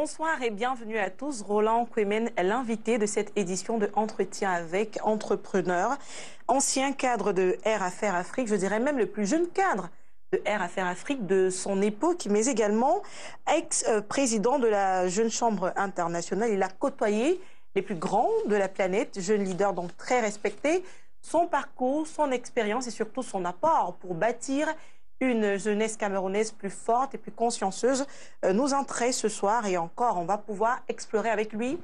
Bonsoir et bienvenue à tous. Roland Kouemen est l'invité de cette édition de Entretien avec entrepreneurs, ancien cadre de Air Affaires Afrique, je dirais même le plus jeune cadre de Air Affaires Afrique de son époque, mais également ex-président de la Jeune Chambre internationale. Il a côtoyé les plus grands de la planète, jeune leader donc très respecté. Son parcours, son expérience et surtout son apport pour bâtir une jeunesse camerounaise plus forte et plus consciencieuse nous intéresse ce soir. Et encore, on va pouvoir explorer avec lui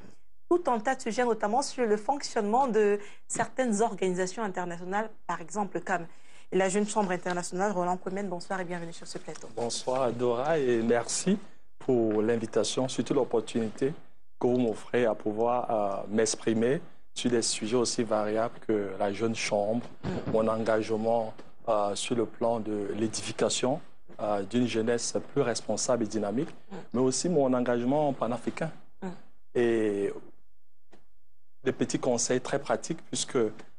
tout un tas de sujets, notamment sur le fonctionnement de certaines organisations internationales, par exemple comme la Jeune Chambre internationale. Roland Kouemen, bonsoir et bienvenue sur ce plateau. Bonsoir Dora et merci pour l'invitation, surtout l'opportunité que vous m'offrez à pouvoir m'exprimer sur des sujets aussi variables que la Jeune Chambre, mon engagement sur le plan de l'édification d'une jeunesse plus responsable et dynamique, mais aussi mon engagement panafricain. Et des petits conseils très pratiques, puisque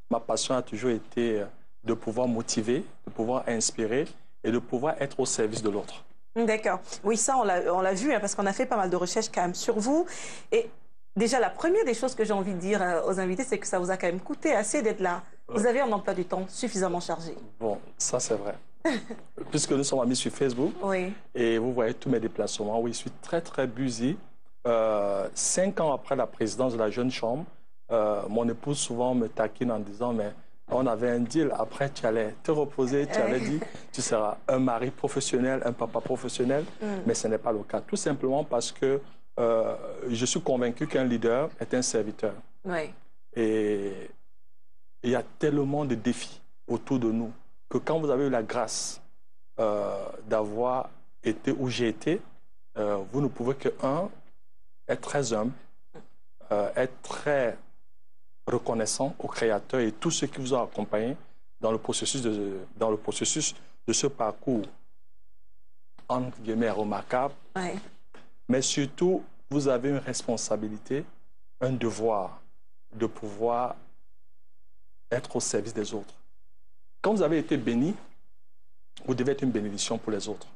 ma passion a toujours été de pouvoir motiver, de pouvoir inspirer et de pouvoir être au service de l'autre. D'accord. Oui, ça, on l'a vu, hein, parce qu'on a fait pas mal de recherches quand même sur vous. Et déjà, la première des choses que j'ai envie de dire aux invités, c'est que ça vous a quand même coûté assez d'être là. Vous avez un emploi du temps suffisamment chargé. Bon, ça c'est vrai. Puisque nous sommes amis sur Facebook, oui. Et vous voyez tous mes déplacements, oui, je suis très très busy. 5 ans après la présidence de la Jeune Chambre, mon épouse souvent me taquine en disant, mais on avait un deal, après tu allais te reposer, tu avais dit, tu seras un mari professionnel, un papa professionnel, mais ce n'est pas le cas. Tout simplement parce que je suis convaincu qu'un leader est un serviteur. Oui. Et il y a tellement de défis autour de nous que quand vous avez eu la grâce d'avoir été où j'ai été, vous ne pouvez que, être très humble, être très reconnaissant au Créateur et tous ceux qui vous ont accompagné dans le processus de ce parcours, entre guillemets, remarquable. Oui. Mais surtout, vous avez une responsabilité, un devoir de pouvoir être au service des autres. Quand vous avez été béni, vous devez être une bénédiction pour les autres.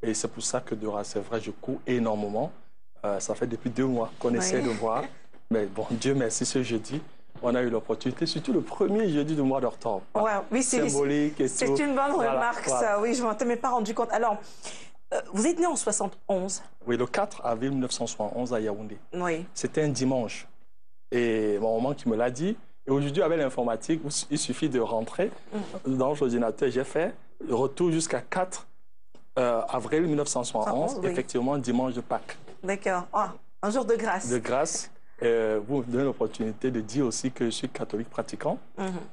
Et c'est pour ça que Dora, c'est vrai, je cours énormément. Ça fait depuis 2 mois qu'on essaie de voir. Mais bon, Dieu merci, ce jeudi, on a eu l'opportunité, surtout le premier jeudi du mois d'octobre. Ouais, oui, symbolique et tout. C'est une bonne remarque, ça. Oui, je ne m'en étais pas rendu compte. Alors, vous êtes né en 71. Oui, le 4 avril 1971 à Yaoundé. Oui. C'était un dimanche. Et mon maman qui me l'a dit. Et aujourd'hui, avec l'informatique, il suffit de rentrer dans l'ordinateur. J'ai fait le retour jusqu'à 4 avril 1971, oui. Effectivement, dimanche de Pâques. D'accord. Ah, un jour de grâce. De grâce. Vous me donnez l'opportunité de dire aussi que je suis catholique pratiquant.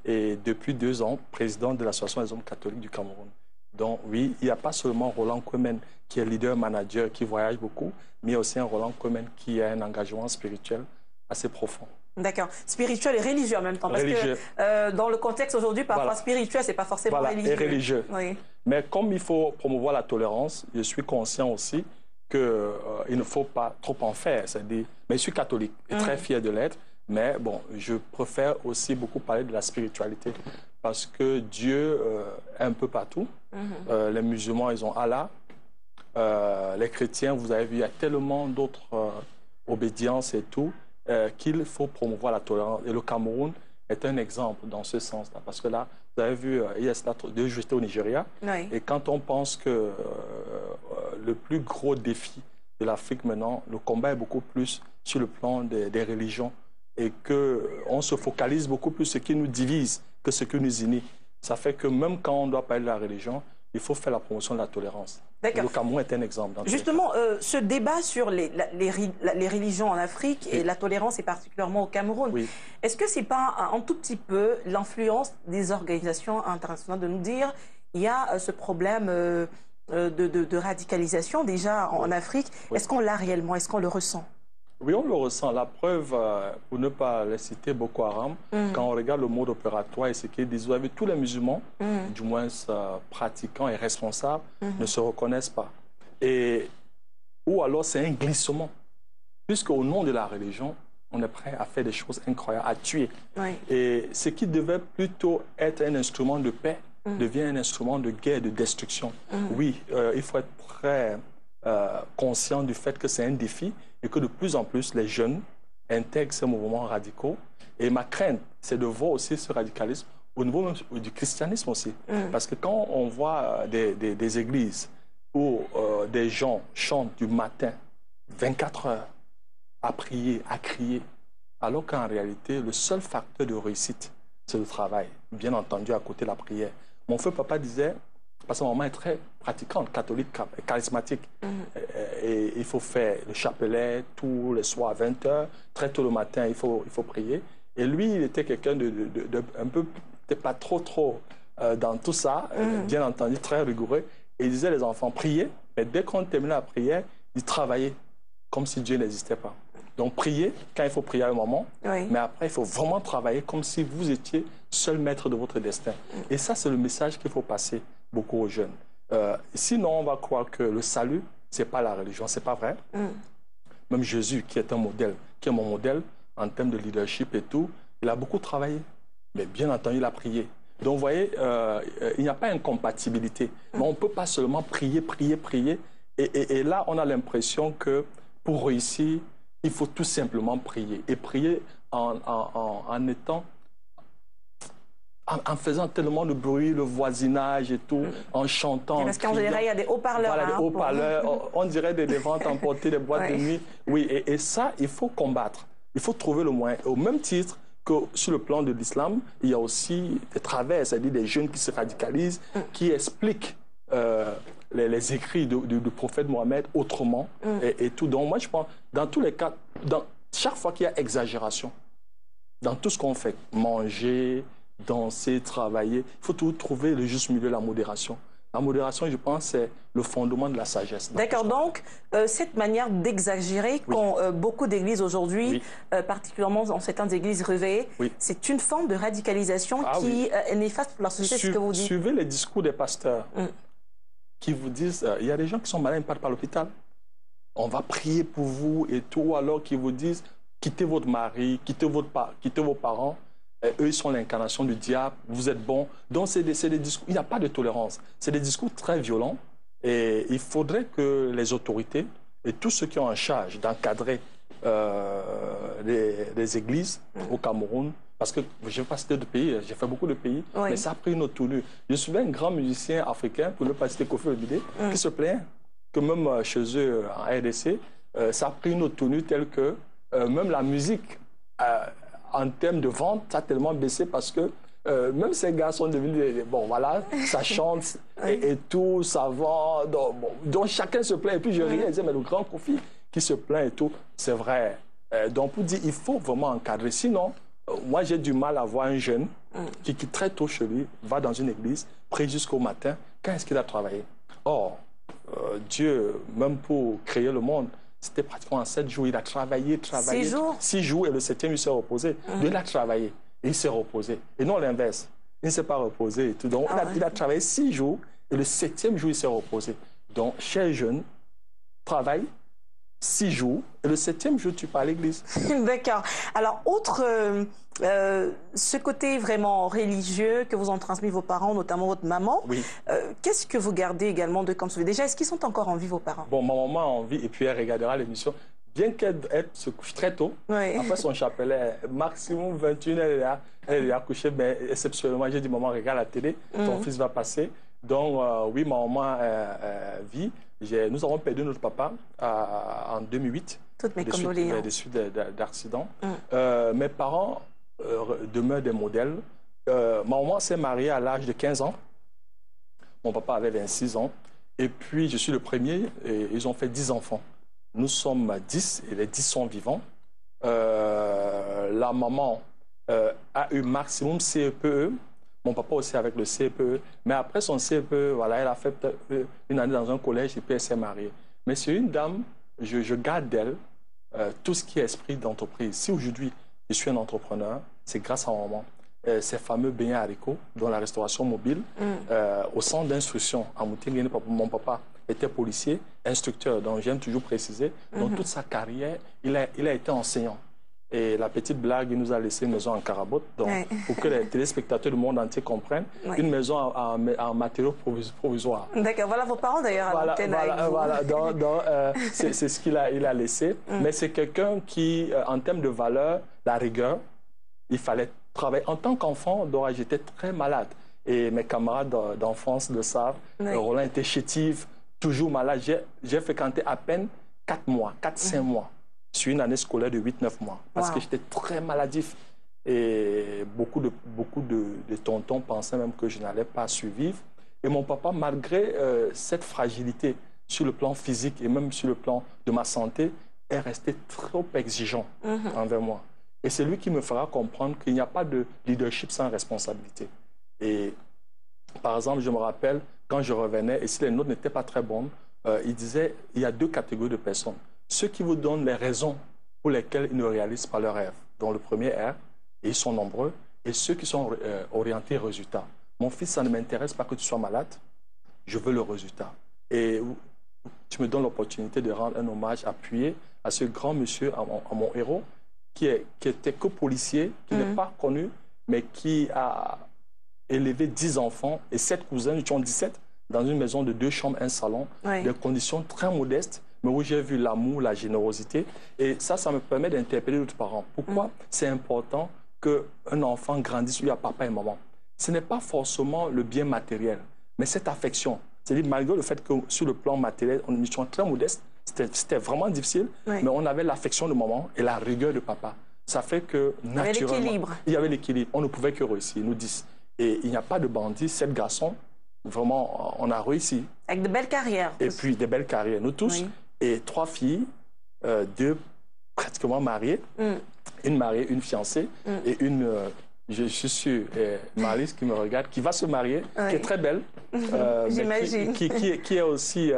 Et depuis 2 ans, président de l'Association des hommes catholiques du Cameroun. Donc oui, il n'y a pas seulement Roland Kouemen qui est leader manager, qui voyage beaucoup, mais il y a aussi un Roland Kouemen qui a un engagement spirituel assez profond. D'accord. Spirituel et religieux en même temps. Parce que dans le contexte aujourd'hui, parfois spirituel, ce n'est pas forcément religieux. Et religieux. Oui. Mais comme il faut promouvoir la tolérance, je suis conscient aussi qu'il ne faut pas trop en faire. C'est-à-dire, mais je suis catholique et très fier de l'être. Mais bon, je préfère aussi beaucoup parler de la spiritualité parce que Dieu est un peu partout. Les musulmans, ils ont Allah. Les chrétiens, vous avez vu, il y a tellement d'autres obédiences et tout. Qu'il faut promouvoir la tolérance. Et le Cameroun est un exemple dans ce sens-là. Parce que là, vous avez vu, il y a 2 jours, j'étais au Nigeria. Oui. Et quand on pense que le plus gros défi de l'Afrique maintenant, le combat est beaucoup plus sur le plan des religions et qu'on se focalise beaucoup plus sur ce qui nous divise que ce qui nous unit. Ça fait que même quand on doit parler de la religion, il faut faire la promotion de la tolérance. Le Cameroun est un exemple. Justement, ce débat sur les religions en Afrique et la tolérance, et particulièrement au Cameroun, est-ce que ce n'est pas un tout petit peu l'influence des organisations internationales de nous dire il y a ce problème de radicalisation déjà en Afrique? Est-ce qu'on l'a réellement? Est-ce qu'on le ressent? Oui, on le ressent. La preuve, pour ne pas les citer, Boko Haram, quand on regarde le mode opératoire et ce qu'ils disent, vous avez tous les musulmans, du moins pratiquants et responsables, ne se reconnaissent pas. Ou alors c'est un glissement. Puisqu'au nom de la religion, on est prêt à faire des choses incroyables, à tuer. Oui. Et ce qui devait plutôt être un instrument de paix devient un instrument de guerre, de destruction. Oui, il faut être très conscient du fait que c'est un défi et que de plus en plus les jeunes intègrent ces mouvements radicaux. Et ma crainte, c'est de voir aussi ce radicalisme au niveau même du christianisme aussi. Parce que quand on voit des églises où des gens chantent du matin 24 heures à prier, à crier, alors qu'en réalité, le seul facteur de réussite, c'est le travail, bien entendu, à côté de la prière. Mon feu papa disait, parce que maman est très pratiquante, catholique, charismatique, et il faut faire le chapelet tous les soirs à 20 heures, très tôt le matin, il faut prier. Et lui, il était quelqu'un de un peu, peut-être pas trop dans tout ça, bien entendu, très rigoureux. Et il disait, les enfants, priez, mais dès qu'on terminait la prière, ils travaillaient comme si Dieu n'existait pas. Donc, priez quand il faut prier à un moment, mais après, il faut vraiment travailler comme si vous étiez seul maître de votre destin. Et ça, c'est le message qu'il faut passer beaucoup aux jeunes. Sinon, on va croire que le salut, ce n'est pas la religion, ce n'est pas vrai. Même Jésus, qui est un modèle, qui est mon modèle en termes de leadership et tout, il a beaucoup travaillé, mais bien entendu, il a prié. Donc, vous voyez, il n'y a pas incompatibilité. Mais on ne peut pas seulement prier. Et là, on a l'impression que pour réussir, il faut tout simplement prier. Et prier en faisant tellement de bruit, le voisinage et tout, en chantant. Parce qu'en général, il y a des haut-parleurs. Voilà, des haut-parleurs. On dirait des ventes emportées, des boîtes de nuit. Oui, et ça, il faut combattre. Il faut trouver le moyen. Au même titre que sur le plan de l'islam, il y a aussi des travers, c'est-à-dire des jeunes qui se radicalisent, qui expliquent les écrits du prophète Mohammed autrement et tout. Donc moi, je pense, dans tous les cas, chaque fois qu'il y a exagération, dans tout ce qu'on fait, manger, danser, travailler, il faut toujours trouver le juste milieu, la modération. La modération, je pense, c'est le fondement de la sagesse. D'accord, donc cette manière d'exagérer qu'ont beaucoup d'églises aujourd'hui, particulièrement dans certaines églises réveillées, c'est une forme de radicalisation qui est néfaste pour la société, c'est ce que vous dites. Suivez les discours des pasteurs qui vous disent, il y a des gens qui sont malades, ils ne partent pas à l'hôpital. On va prier pour vous et tout, alors qu'ils vous disent, quittez votre mari, quittez vos parents. Eux, ils sont l'incarnation du diable, vous êtes bons. Donc, c'est des discours, il n'y a pas de tolérance. C'est des discours très violents et il faudrait que les autorités et tous ceux qui ont en charge d'encadrer les églises au Cameroun, parce que je ne vais pas citer de pays, j'ai fait beaucoup de pays, mais ça a pris une autre tournure. Je suis un grand musicien africain, pour ne pas citer Kofi Olomide, qui se plaint que même chez eux en RDC, ça a pris une autre tournure telle que même la musique en termes de vente, ça a tellement baissé parce que même ces gars sont devenus, bon voilà, ça chante et tout, ça vend, donc chacun se plaint. Et puis je riais, je disais, mais le grand Kofi qui se plaint et tout, c'est vrai. Donc pour dire, il faut vraiment encadrer. Sinon, moi j'ai du mal à voir un jeune qui très tôt chez lui, va dans une église, prie jusqu'au matin, quand est-ce qu'il a travaillé? Or, Dieu, même pour créer le monde, c'était pratiquement en 7 jours. Il a travaillé. 6 jours 6 jours et le 7e, il s'est reposé. Il a travaillé et il s'est reposé. Et non l'inverse. Il ne s'est pas reposé et tout. Donc, il a travaillé 6 jours et le 7e jour, il s'est reposé. Donc, chers jeunes, travaille 6 jours et le 7e jour, tu pars à l'église. D'accord. Alors, outre ce côté vraiment religieux que vous ont transmis vos parents, notamment votre maman, qu'est-ce que vous gardez également de comme souvenir? Déjà, est-ce qu'ils sont encore en vie, vos parents? Bon, ma maman a en vie et puis elle regardera l'émission. Bien qu'elle se couche très tôt, après son chapelet, maximum 21, elle est couchée, mais exceptionnellement, j'ai dit, maman, regarde la télé, ton fils va passer. Donc, oui, ma maman vit. Nous avons perdu notre papa en 2008. Toutes mes condoléances. Des suites d'accidents. Mes parents demeurent des modèles. Ma maman s'est mariée à l'âge de 15 ans. Mon papa avait 26 ans. Et puis, je suis le premier. Et ils ont fait 10 enfants. Nous sommes 10 et les 10 sont vivants. La maman a eu maximum CEPE. Mon papa aussi avec le CEPE. Mais après son CEPE, voilà, elle a fait une année dans un collège et puis elle s'est mariée. Mais c'est une dame, je garde d'elle tout ce qui est esprit d'entreprise. Si aujourd'hui, je suis un entrepreneur, c'est grâce à maman. Ces fameux beignets haricots dans la restauration mobile, au centre d'instruction à Moutingeni, mon papa était policier, instructeur, donc j'aime toujours préciser. Donc toute sa carrière, il a été enseignant. Et la petite blague, il nous a laissé une maison en carabote. Donc, pour que les téléspectateurs du monde entier comprennent, une maison en matériaux provisoires. D'accord, voilà vos parents d'ailleurs à l'antenne avec vous. Voilà. Donc, c'est ce qu'il a laissé. Mais c'est quelqu'un qui, en termes de valeur, la rigueur, il fallait travailler. En tant qu'enfant, j'étais très malade. Et mes camarades d'enfance le savent. Roland était chétif, toujours malade. J'ai fréquenté à peine 4-5 mois. Sur une année scolaire de 8-9 mois. Parce que j'étais très maladif. Et beaucoup de tontons pensaient même que je n'allais pas survivre. Et mon papa, malgré cette fragilité sur le plan physique et même sur le plan de ma santé, est resté trop exigeant envers moi. Et c'est lui qui me fera comprendre qu'il n'y a pas de leadership sans responsabilité. Et par exemple, je me rappelle, quand je revenais, et si les notes n'étaient pas très bonnes, il disait, il y a 2 catégories de personnes. Ceux qui vous donnent les raisons pour lesquelles ils ne réalisent pas leurs rêves, dont le premier R, et ils sont nombreux, et ceux qui sont orientés résultat. Mon fils, ça ne m'intéresse pas que tu sois malade, je veux le résultat. Et tu me donnes l'opportunité de rendre un hommage appuyé à ce grand monsieur, à mon héros, qui était que policier, qui n'est pas connu, mais qui a élevé 10 enfants et 7 cousins, ils ont 17, dans une maison de 2 chambres, 1 salon, des conditions très modestes, mais où j'ai vu l'amour, la générosité. Et ça me permet d'interpeller d'autres parents. Pourquoi c'est important qu'un enfant grandisse, lui, à papa et maman? Ce n'est pas forcément le bien matériel, mais cette affection. C'est-à-dire, malgré le fait que sur le plan matériel, on était très modeste, c'était vraiment difficile, mais on avait l'affection de maman et la rigueur de papa. Ça fait que, naturellement, il y avait l'équilibre. On ne pouvait que réussir, ils nous disent. Et il n'y a pas de bandits, 7 garçons, vraiment, on a réussi. Avec de belles carrières. Et puis, des belles carrières, nous tous. Et 3 filles, 2 pratiquement mariées, une mariée, une fiancée, et une, je suis sûr, Marlise qui me regarde, qui va se marier, qui est très belle. J'imagine. Qui est aussi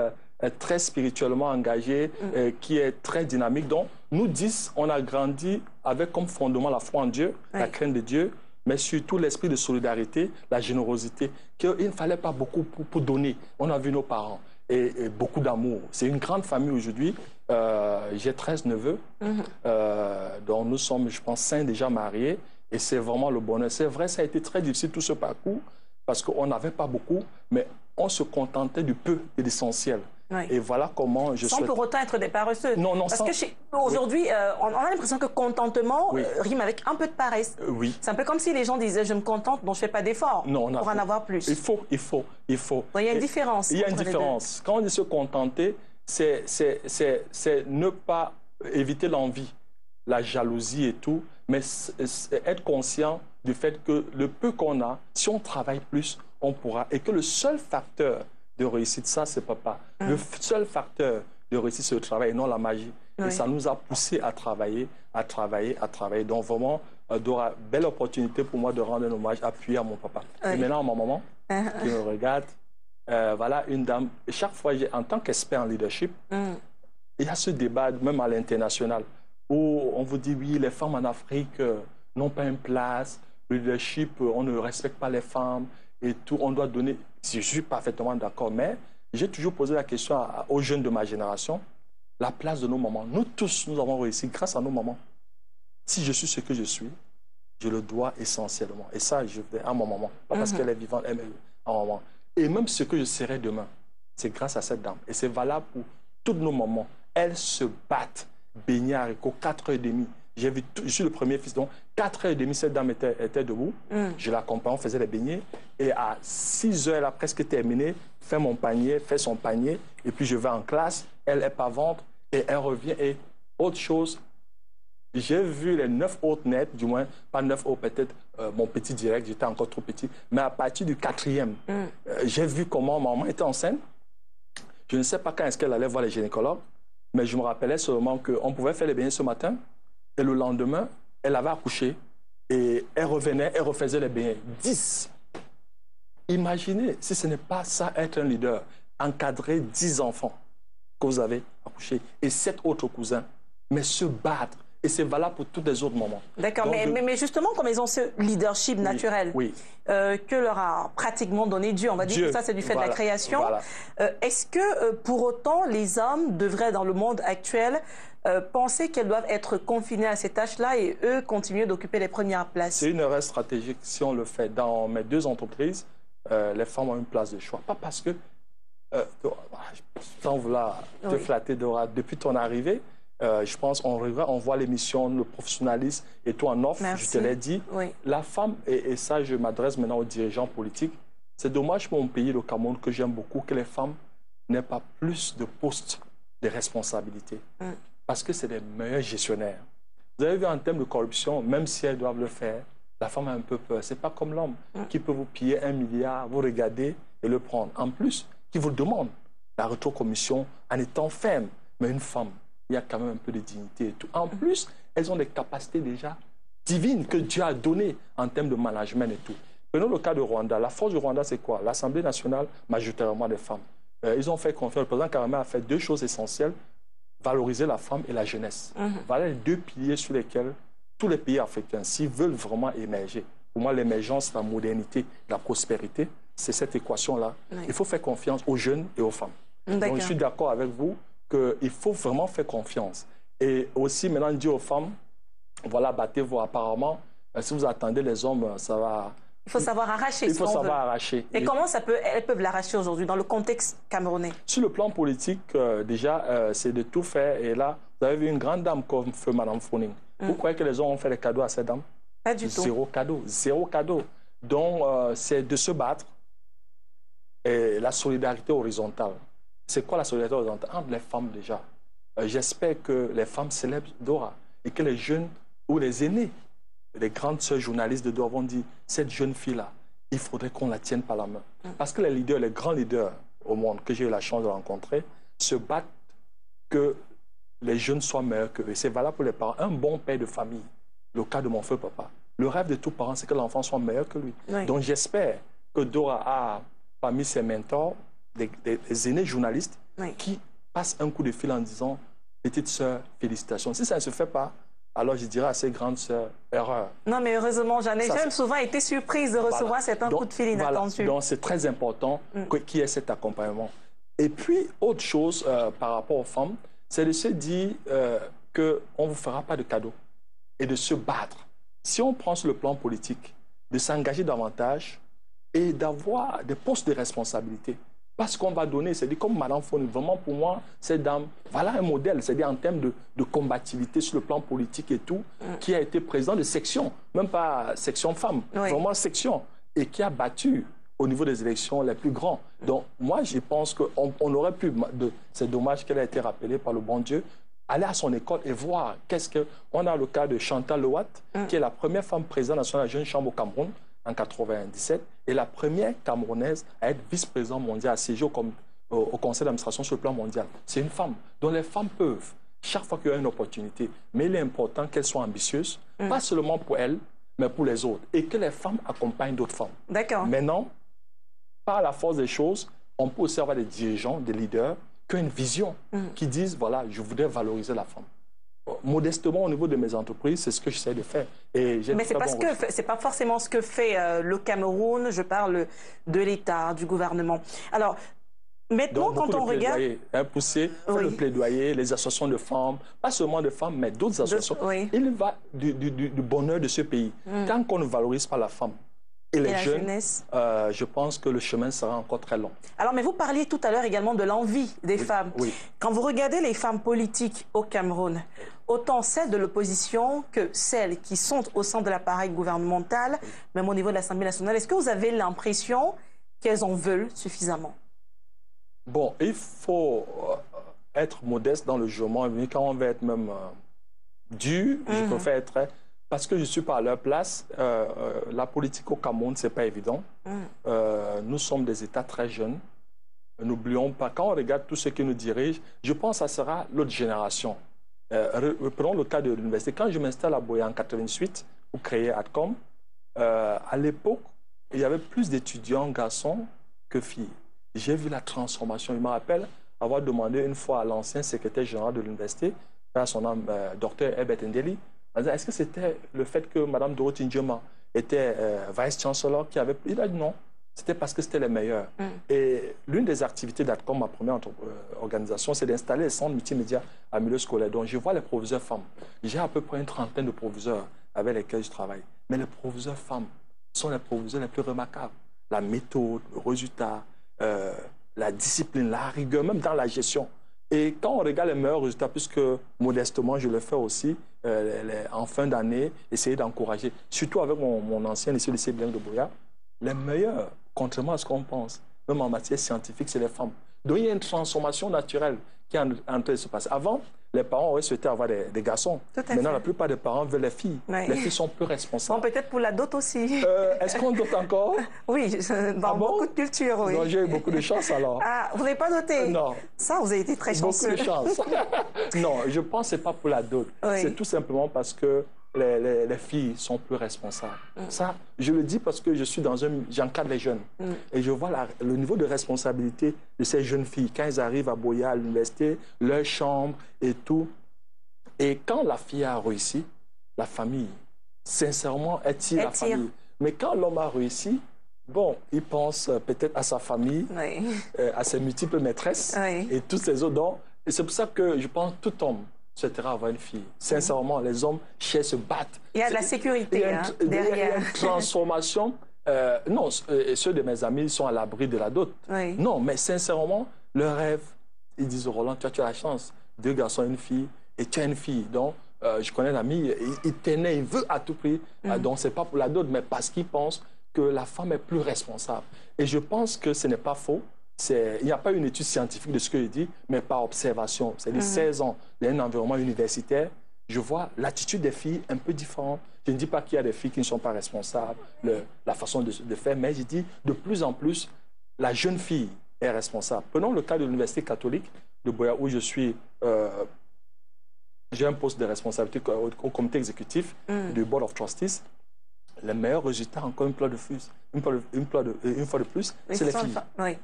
très spirituellement engagée, qui est très dynamique. Donc, nous 10, on a grandi avec comme fondement la foi en Dieu, la crainte de Dieu, mais surtout l'esprit de solidarité, la générosité, qu'il ne fallait pas beaucoup pour donner. On a vu nos parents. Et beaucoup d'amour. C'est une grande famille aujourd'hui. J'ai 13 neveux, dont nous sommes, je pense, 5 déjà mariés. Et c'est vraiment le bonheur. C'est vrai, ça a été très difficile tout ce parcours, parce qu'on n'avait pas beaucoup, mais on se contentait du peu et de l'essentiel. Et voilà comment je Sans pour autant être des paresseux. Non, parce que aujourd'hui, on a l'impression que contentement rime avec un peu de paresse. C'est un peu comme si les gens disaient « je me contente, donc je ne fais pas d'efforts pour en avoir plus ». Il faut. Il y a une différence. Il y a une différence. Quand on dit se contenter, c'est ne pas éviter l'envie, la jalousie et tout, mais être conscient du fait que le peu qu'on a, si on travaille plus, on pourra. Et que le seul facteur de réussite, ça, c'est papa. Le seul facteur de réussite, c'est le travail et non la magie. Et ça nous a poussé à travailler. Donc vraiment, Dora, belle opportunité pour moi de rendre un hommage appuyé à mon papa. Et maintenant, à ma maman, qui me regarde, voilà une dame. Et chaque fois, en tant qu'expert en leadership, il y a ce débat, même à l'international, où on vous dit, oui, les femmes en Afrique n'ont pas une place, le leadership, on ne respecte pas les femmes et tout, on doit donner... Je suis parfaitement d'accord, mais j'ai toujours posé la question aux jeunes de ma génération, la place de nos mamans. Nous tous, nous avons réussi grâce à nos mamans. Si je suis ce que je suis, je le dois essentiellement. Et ça, je vais à ma maman. Pas parce qu'elle est vivante, elle à ma maman. Et même ce que je serai demain, c'est grâce à cette dame. Et c'est valable pour toutes nos mamans. Elles se battent, beignets haricots, 4h30. Je suis le premier fils, donc 4h30, cette dame était debout. Je l'accompagne, on faisait les beignets. Et à 6h, elle a presque terminé, fait son panier. Et puis je vais en classe, elle est pavante et elle revient. Et autre chose, j'ai vu les 9 autres nets, du moins, pas 9 autres, peut-être mon petit direct, j'étais encore trop petit. Mais à partir du 4e, j'ai vu comment maman était enceinte. Je ne sais pas quand est-ce qu'elle allait voir les gynécologues, mais je me rappelais seulement qu'on pouvait faire les beignets ce matin. Et le lendemain, elle avait accouché et elle revenait, elle refaisait les beignets. 10. Imaginez, si ce n'est pas ça être un leader, encadrer 10 enfants que vous avez accouchés et 7 autres cousins, mais se battre, Et c'est valable pour tous les autres moments. D'accord, mais justement, comme ils ont ce leadership naturel que leur a pratiquement donné Dieu, on va dire que ça c'est du fait de la création, est-ce que pour autant les hommes devraient dans le monde actuel penser qu'elles doivent être confinées à ces tâches-là et eux continuer d'occuper les premières places? C'est une erreur stratégique si on le fait. Dans mes deux entreprises, les femmes ont une place de choix. Pas parce que, sans vouloir te flatter, Dora, depuis ton arrivée, je pense on voit l'émission, le professionnalisme et tout en offre, je te l'ai dit. La femme, et ça je m'adresse maintenant aux dirigeants politiques, c'est dommage pour mon pays, le Cameroun, que j'aime beaucoup, que les femmes n'aient pas plus de postes de responsabilité. Parce que c'est les meilleurs gestionnaires. Vous avez vu en termes de corruption, même si elles doivent le faire, la femme a un peu peur. Ce n'est pas comme l'homme qui peut vous piller 1 milliard, vous regarder et le prendre. En plus, qui vous le demande, la retour-commission, en étant ferme. Mais une femme, il y a quand même un peu de dignité et tout. En plus, elles ont des capacités déjà divines que Dieu a données en termes de management et tout. Prenons le cas de Rwanda. La force du Rwanda, c'est quoi? L'Assemblée nationale, majoritairement des femmes. Ils ont fait confiance. Le président Kagame a fait 2 choses essentielles. Valoriser la femme et la jeunesse. Voilà les 2 piliers sur lesquels tous les pays africains, s'ils veulent vraiment émerger, pour moi, l'émergence, la modernité, la prospérité, c'est cette équation-là. Il faut faire confiance aux jeunes et aux femmes. Donc, je suis d'accord avec vous qu'il faut vraiment faire confiance. Et aussi, maintenant, dire aux femmes, voilà, battez-vous. Apparemment, si vous attendez les hommes, ça va... Il faut savoir arracher. Il faut savoir arracher. Et comment elles peuvent l'arracher aujourd'hui dans le contexte camerounais? Sur le plan politique, déjà, c'est de tout faire. Et là, vous avez vu une grande dame comme feu Mme Founing. Vous croyez que les hommes ont fait des cadeaux à ces dames? Pas du tout. Zéro cadeau. Zéro cadeau. Donc, c'est de se battre. Et la solidarité horizontale. C'est quoi la solidarité horizontale? Entre les femmes déjà. J'espère que les femmes célèbrent Dora et que les jeunes ou les aînés, les grandes sœurs journalistes de Dora vont dire, cette jeune fille-là, il faudrait qu'on la tienne par la main. Parce que les leaders, les grands leaders au monde que j'ai eu la chance de rencontrer, se battent que les jeunes soient meilleurs qu'eux. Et c'est valable pour les parents. Un bon père de famille, le cas de mon feu papa, le rêve de tout parent, c'est que l'enfant soit meilleur que lui. Donc j'espère que Dora a parmi ses mentors des aînés journalistes qui passent un coup de fil en disant, petite sœur, félicitations. Si ça ne se fait pas, alors je dirais à ces grandes sœurs, erreur. Non, mais heureusement, j'en ai même souvent été surprise de recevoir cet un coup de fil inattendu. Donc c'est très important qu'il y ait cet accompagnement. Et puis, autre chose par rapport aux femmes, c'est de se dire qu'on ne vous fera pas de cadeaux et de se battre. Si on prend sur le plan politique, de s'engager davantage et d'avoir des postes de responsabilité. Parce qu'on va donner, c'est-à-dire comme Mme Founing, vraiment pour moi, cette dame, voilà un modèle, c'est-à-dire en termes de combativité sur le plan politique et tout, qui a été président de section, même pas section femmes, vraiment section, et qui a battu au niveau des élections les plus grands. Donc moi, je pense qu'on aurait pu, c'est dommage qu'elle ait été rappelée par le bon Dieu, aller à son école et voir qu'est-ce que... On a le cas de Chantal Lewat, qui est la première femme présidente nationale de la Jeune Chambre au Cameroun, en 1997, et la première Camerounaise à être vice-présidente mondiale, à siéger au conseil d'administration sur le plan mondial. C'est une femme. Donc les femmes peuvent, chaque fois qu'il y a une opportunité, mais il est important qu'elles soient ambitieuses, pas seulement pour elles, mais pour les autres, et que les femmes accompagnent d'autres femmes. D'accord. Maintenant, par la force des choses, on peut aussi avoir des dirigeants, des leaders, qui ont une vision, qui disent, voilà, je voudrais valoriser la femme. Modestement, au niveau de mes entreprises, c'est ce que j'essaie de faire. Et mais ce n'est pas forcément ce que fait le Cameroun. Je parle de l'État, du gouvernement. Alors, maintenant, donc, quand on regarde... Pousser, faire le plaidoyer, les associations de femmes, pas seulement de femmes, mais d'autres associations. Il va du bonheur de ce pays. Tant qu'on ne valorise pas la femme, et les jeunes, je pense que le chemin sera encore très long. Alors, mais vous parliez tout à l'heure également de l'envie des femmes. Quand vous regardez les femmes politiques au Cameroun, autant celles de l'opposition que celles qui sont au sein de l'appareil gouvernemental, même au niveau de l'Assemblée nationale, est-ce que vous avez l'impression qu'elles en veulent suffisamment? Bon, il faut être modeste dans le jugement. Quand on veut être même dur, je préfère être très... Parce que je ne suis pas à leur place, la politique au Cameroun, ce n'est pas évident. Nous sommes des États très jeunes. N'oublions pas, quand on regarde tous ceux qui nous dirigent, je pense que ça sera l'autre génération. Prenons le cas de l'université. Quand je m'installe à Boya en 1988, pour créer ADCOM, à l'époque, il y avait plus d'étudiants garçons que filles. J'ai vu la transformation. Je me rappelle avoir demandé une fois à l'ancien secrétaire général de l'université à son âme, docteur Herbert Ndeli, en disant, est-ce que c'était le fait que Mme Dorothy Ndioma était vice-chancellor qui avait... Il a dit non, c'était parce que c'était les meilleurs. Et l'une des activités d'ADCOM, ma première organisation, c'est d'installer les centres multimédia à milieu scolaire. Donc, je vois les proviseurs femmes. J'ai à peu près une trentaine de proviseurs avec lesquels je travaille. Mais les proviseurs femmes sont les proviseurs les plus remarquables. La méthode, le résultat, la discipline, la rigueur, même dans la gestion. Et quand on regarde les meilleurs résultats, puisque modestement, je le fais aussi, en fin d'année, essayer d'encourager, surtout avec mon ancien lycée bilingue de Buea, les meilleurs, contrairement à ce qu'on pense, même en matière scientifique, c'est les femmes. Donc il y a une transformation naturelle qui est en train de se passer. Avant, les parents auraient souhaité avoir des garçons. Maintenant, la plupart des parents veulent les filles. Oui. Les filles sont plus responsables. Bon, peut-être pour la dot aussi. Est-ce qu'on dote encore? Oui, dans beaucoup de cultures, oui. J'ai eu beaucoup de chance alors. Ah, vous n'avez pas doté? Non. Ça, vous avez été très chanceux. Beaucoup de chance. Non, je pense que ce n'est pas pour la dot. Oui. C'est tout simplement parce que les filles sont plus responsables. Ça, je le dis parce que j'encadre les jeunes. Et je vois le niveau de responsabilité de ces jeunes filles quand elles arrivent à Buea, à l'université, leur chambre et tout. Et quand la fille a réussi, la famille, sincèrement, elle tire la famille. Mais quand l'homme a réussi, bon, il pense peut-être à sa famille, à ses multiples maîtresses et tous ces autres dons. Et c'est pour ça que je pense que tout homme souhaitera avoir une fille. Sincèrement, les hommes cherchent, se battent. Il y a de la sécurité derrière. Il y a une transformation. Non, ceux de mes amis sont à l'abri de la dot. Non, mais sincèrement, leur rêve, ils disent, Roland, tu as la chance. 2 garçons et une fille, et tu as une fille. Donc, je connais un ami, il tenait, il veut à tout prix. Donc, ce n'est pas pour la dot, mais parce qu'il pense que la femme est plus responsable. Et je pense que ce n'est pas faux. Il n'y a pas une étude scientifique de ce que je dis, mais par observation. C'est-à-dire 16 ans dans un environnement universitaire, je vois l'attitude des filles un peu différente. Je ne dis pas qu'il y a des filles qui ne sont pas responsables, la façon de faire, mais je dis de plus en plus, la jeune fille est responsable. Prenons le cas de l'Université catholique de Buea, où je suis... j'ai un poste de responsabilité au comité exécutif du Board of Trustees. Les meilleurs résultats, encore une fois de plus, c'est les filles. Oui.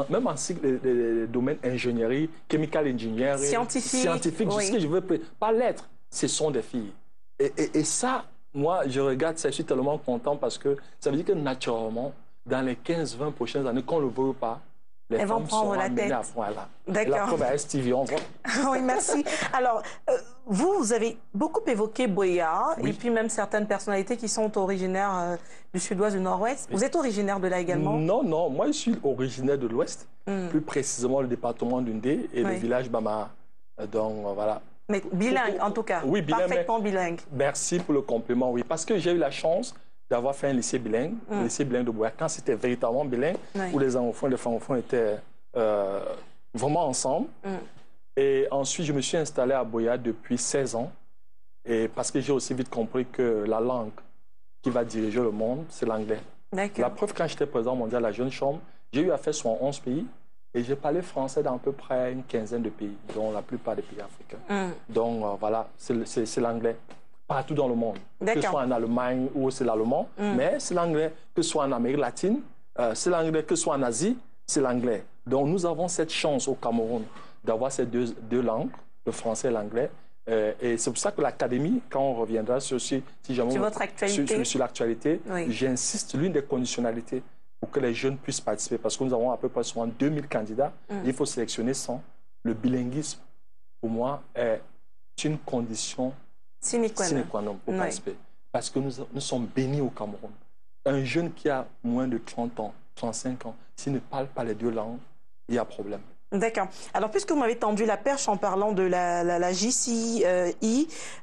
Même en cycle de domaine ingénierie, chemical engineering, scientifique oui. Ce que je veux, pas lettres, ce sont des filles. Et ça, moi, je regarde ça, je suis tellement content parce que ça veut dire que naturellement, dans les 15-20 prochaines années, qu'on ne le veut pas, les femmes seront amenées à fond. D'accord. La preuve est Stevie, on voit. Oui, merci. Alors, vous avez beaucoup évoqué Buea et puis même certaines personnalités qui sont originaires du sud-ouest, du nord-ouest. Vous êtes originaire de là également? Non, non. Moi, je suis originaire de l'ouest, plus précisément le département d'Undé et le village Bama. Donc, voilà. Mais bilingue, en tout cas. Oui, bilingue. Parfaitement bilingue. Merci pour le compliment, oui. Parce que j'ai eu la chance d'avoir fait un lycée bilingue, le lycée bilingue de Buea, quand c'était véritablement bilingue, où les anglophones et les francophones étaient vraiment ensemble. Et ensuite, je me suis installé à Buea depuis 16 ans, et parce que j'ai aussi vite compris que la langue qui va diriger le monde, c'est l'anglais. La preuve, quand j'étais président mondial à la Jeune Chambre, j'ai eu à faire 11 pays, et j'ai parlé français dans à peu près une quinzaine de pays, dont la plupart des pays africains. Donc, voilà, c'est l'anglais. Partout dans le monde, que ce soit en Allemagne ou c'est l'allemand, mais c'est l'anglais, que ce soit en Amérique latine, c'est l'anglais, que ce soit en Asie, c'est l'anglais. Donc nous avons cette chance au Cameroun d'avoir ces deux langues, le français et l'anglais. Et c'est pour ça que l'Académie, quand on reviendra sur l'actualité, j'insiste, l'une des conditionnalités pour que les jeunes puissent participer, parce que nous avons à peu près 2000 candidats, il faut sélectionner 100. Le bilinguisme, pour moi, est une condition sine qua non pour participer. Parce que nous sommes bénis au Cameroun. Un jeune qui a moins de 30 ans, 35 ans, s'il ne parle pas les 2 langues, il y a problème. D'accord. Alors, puisque vous m'avez tendu la perche en parlant de la JCI,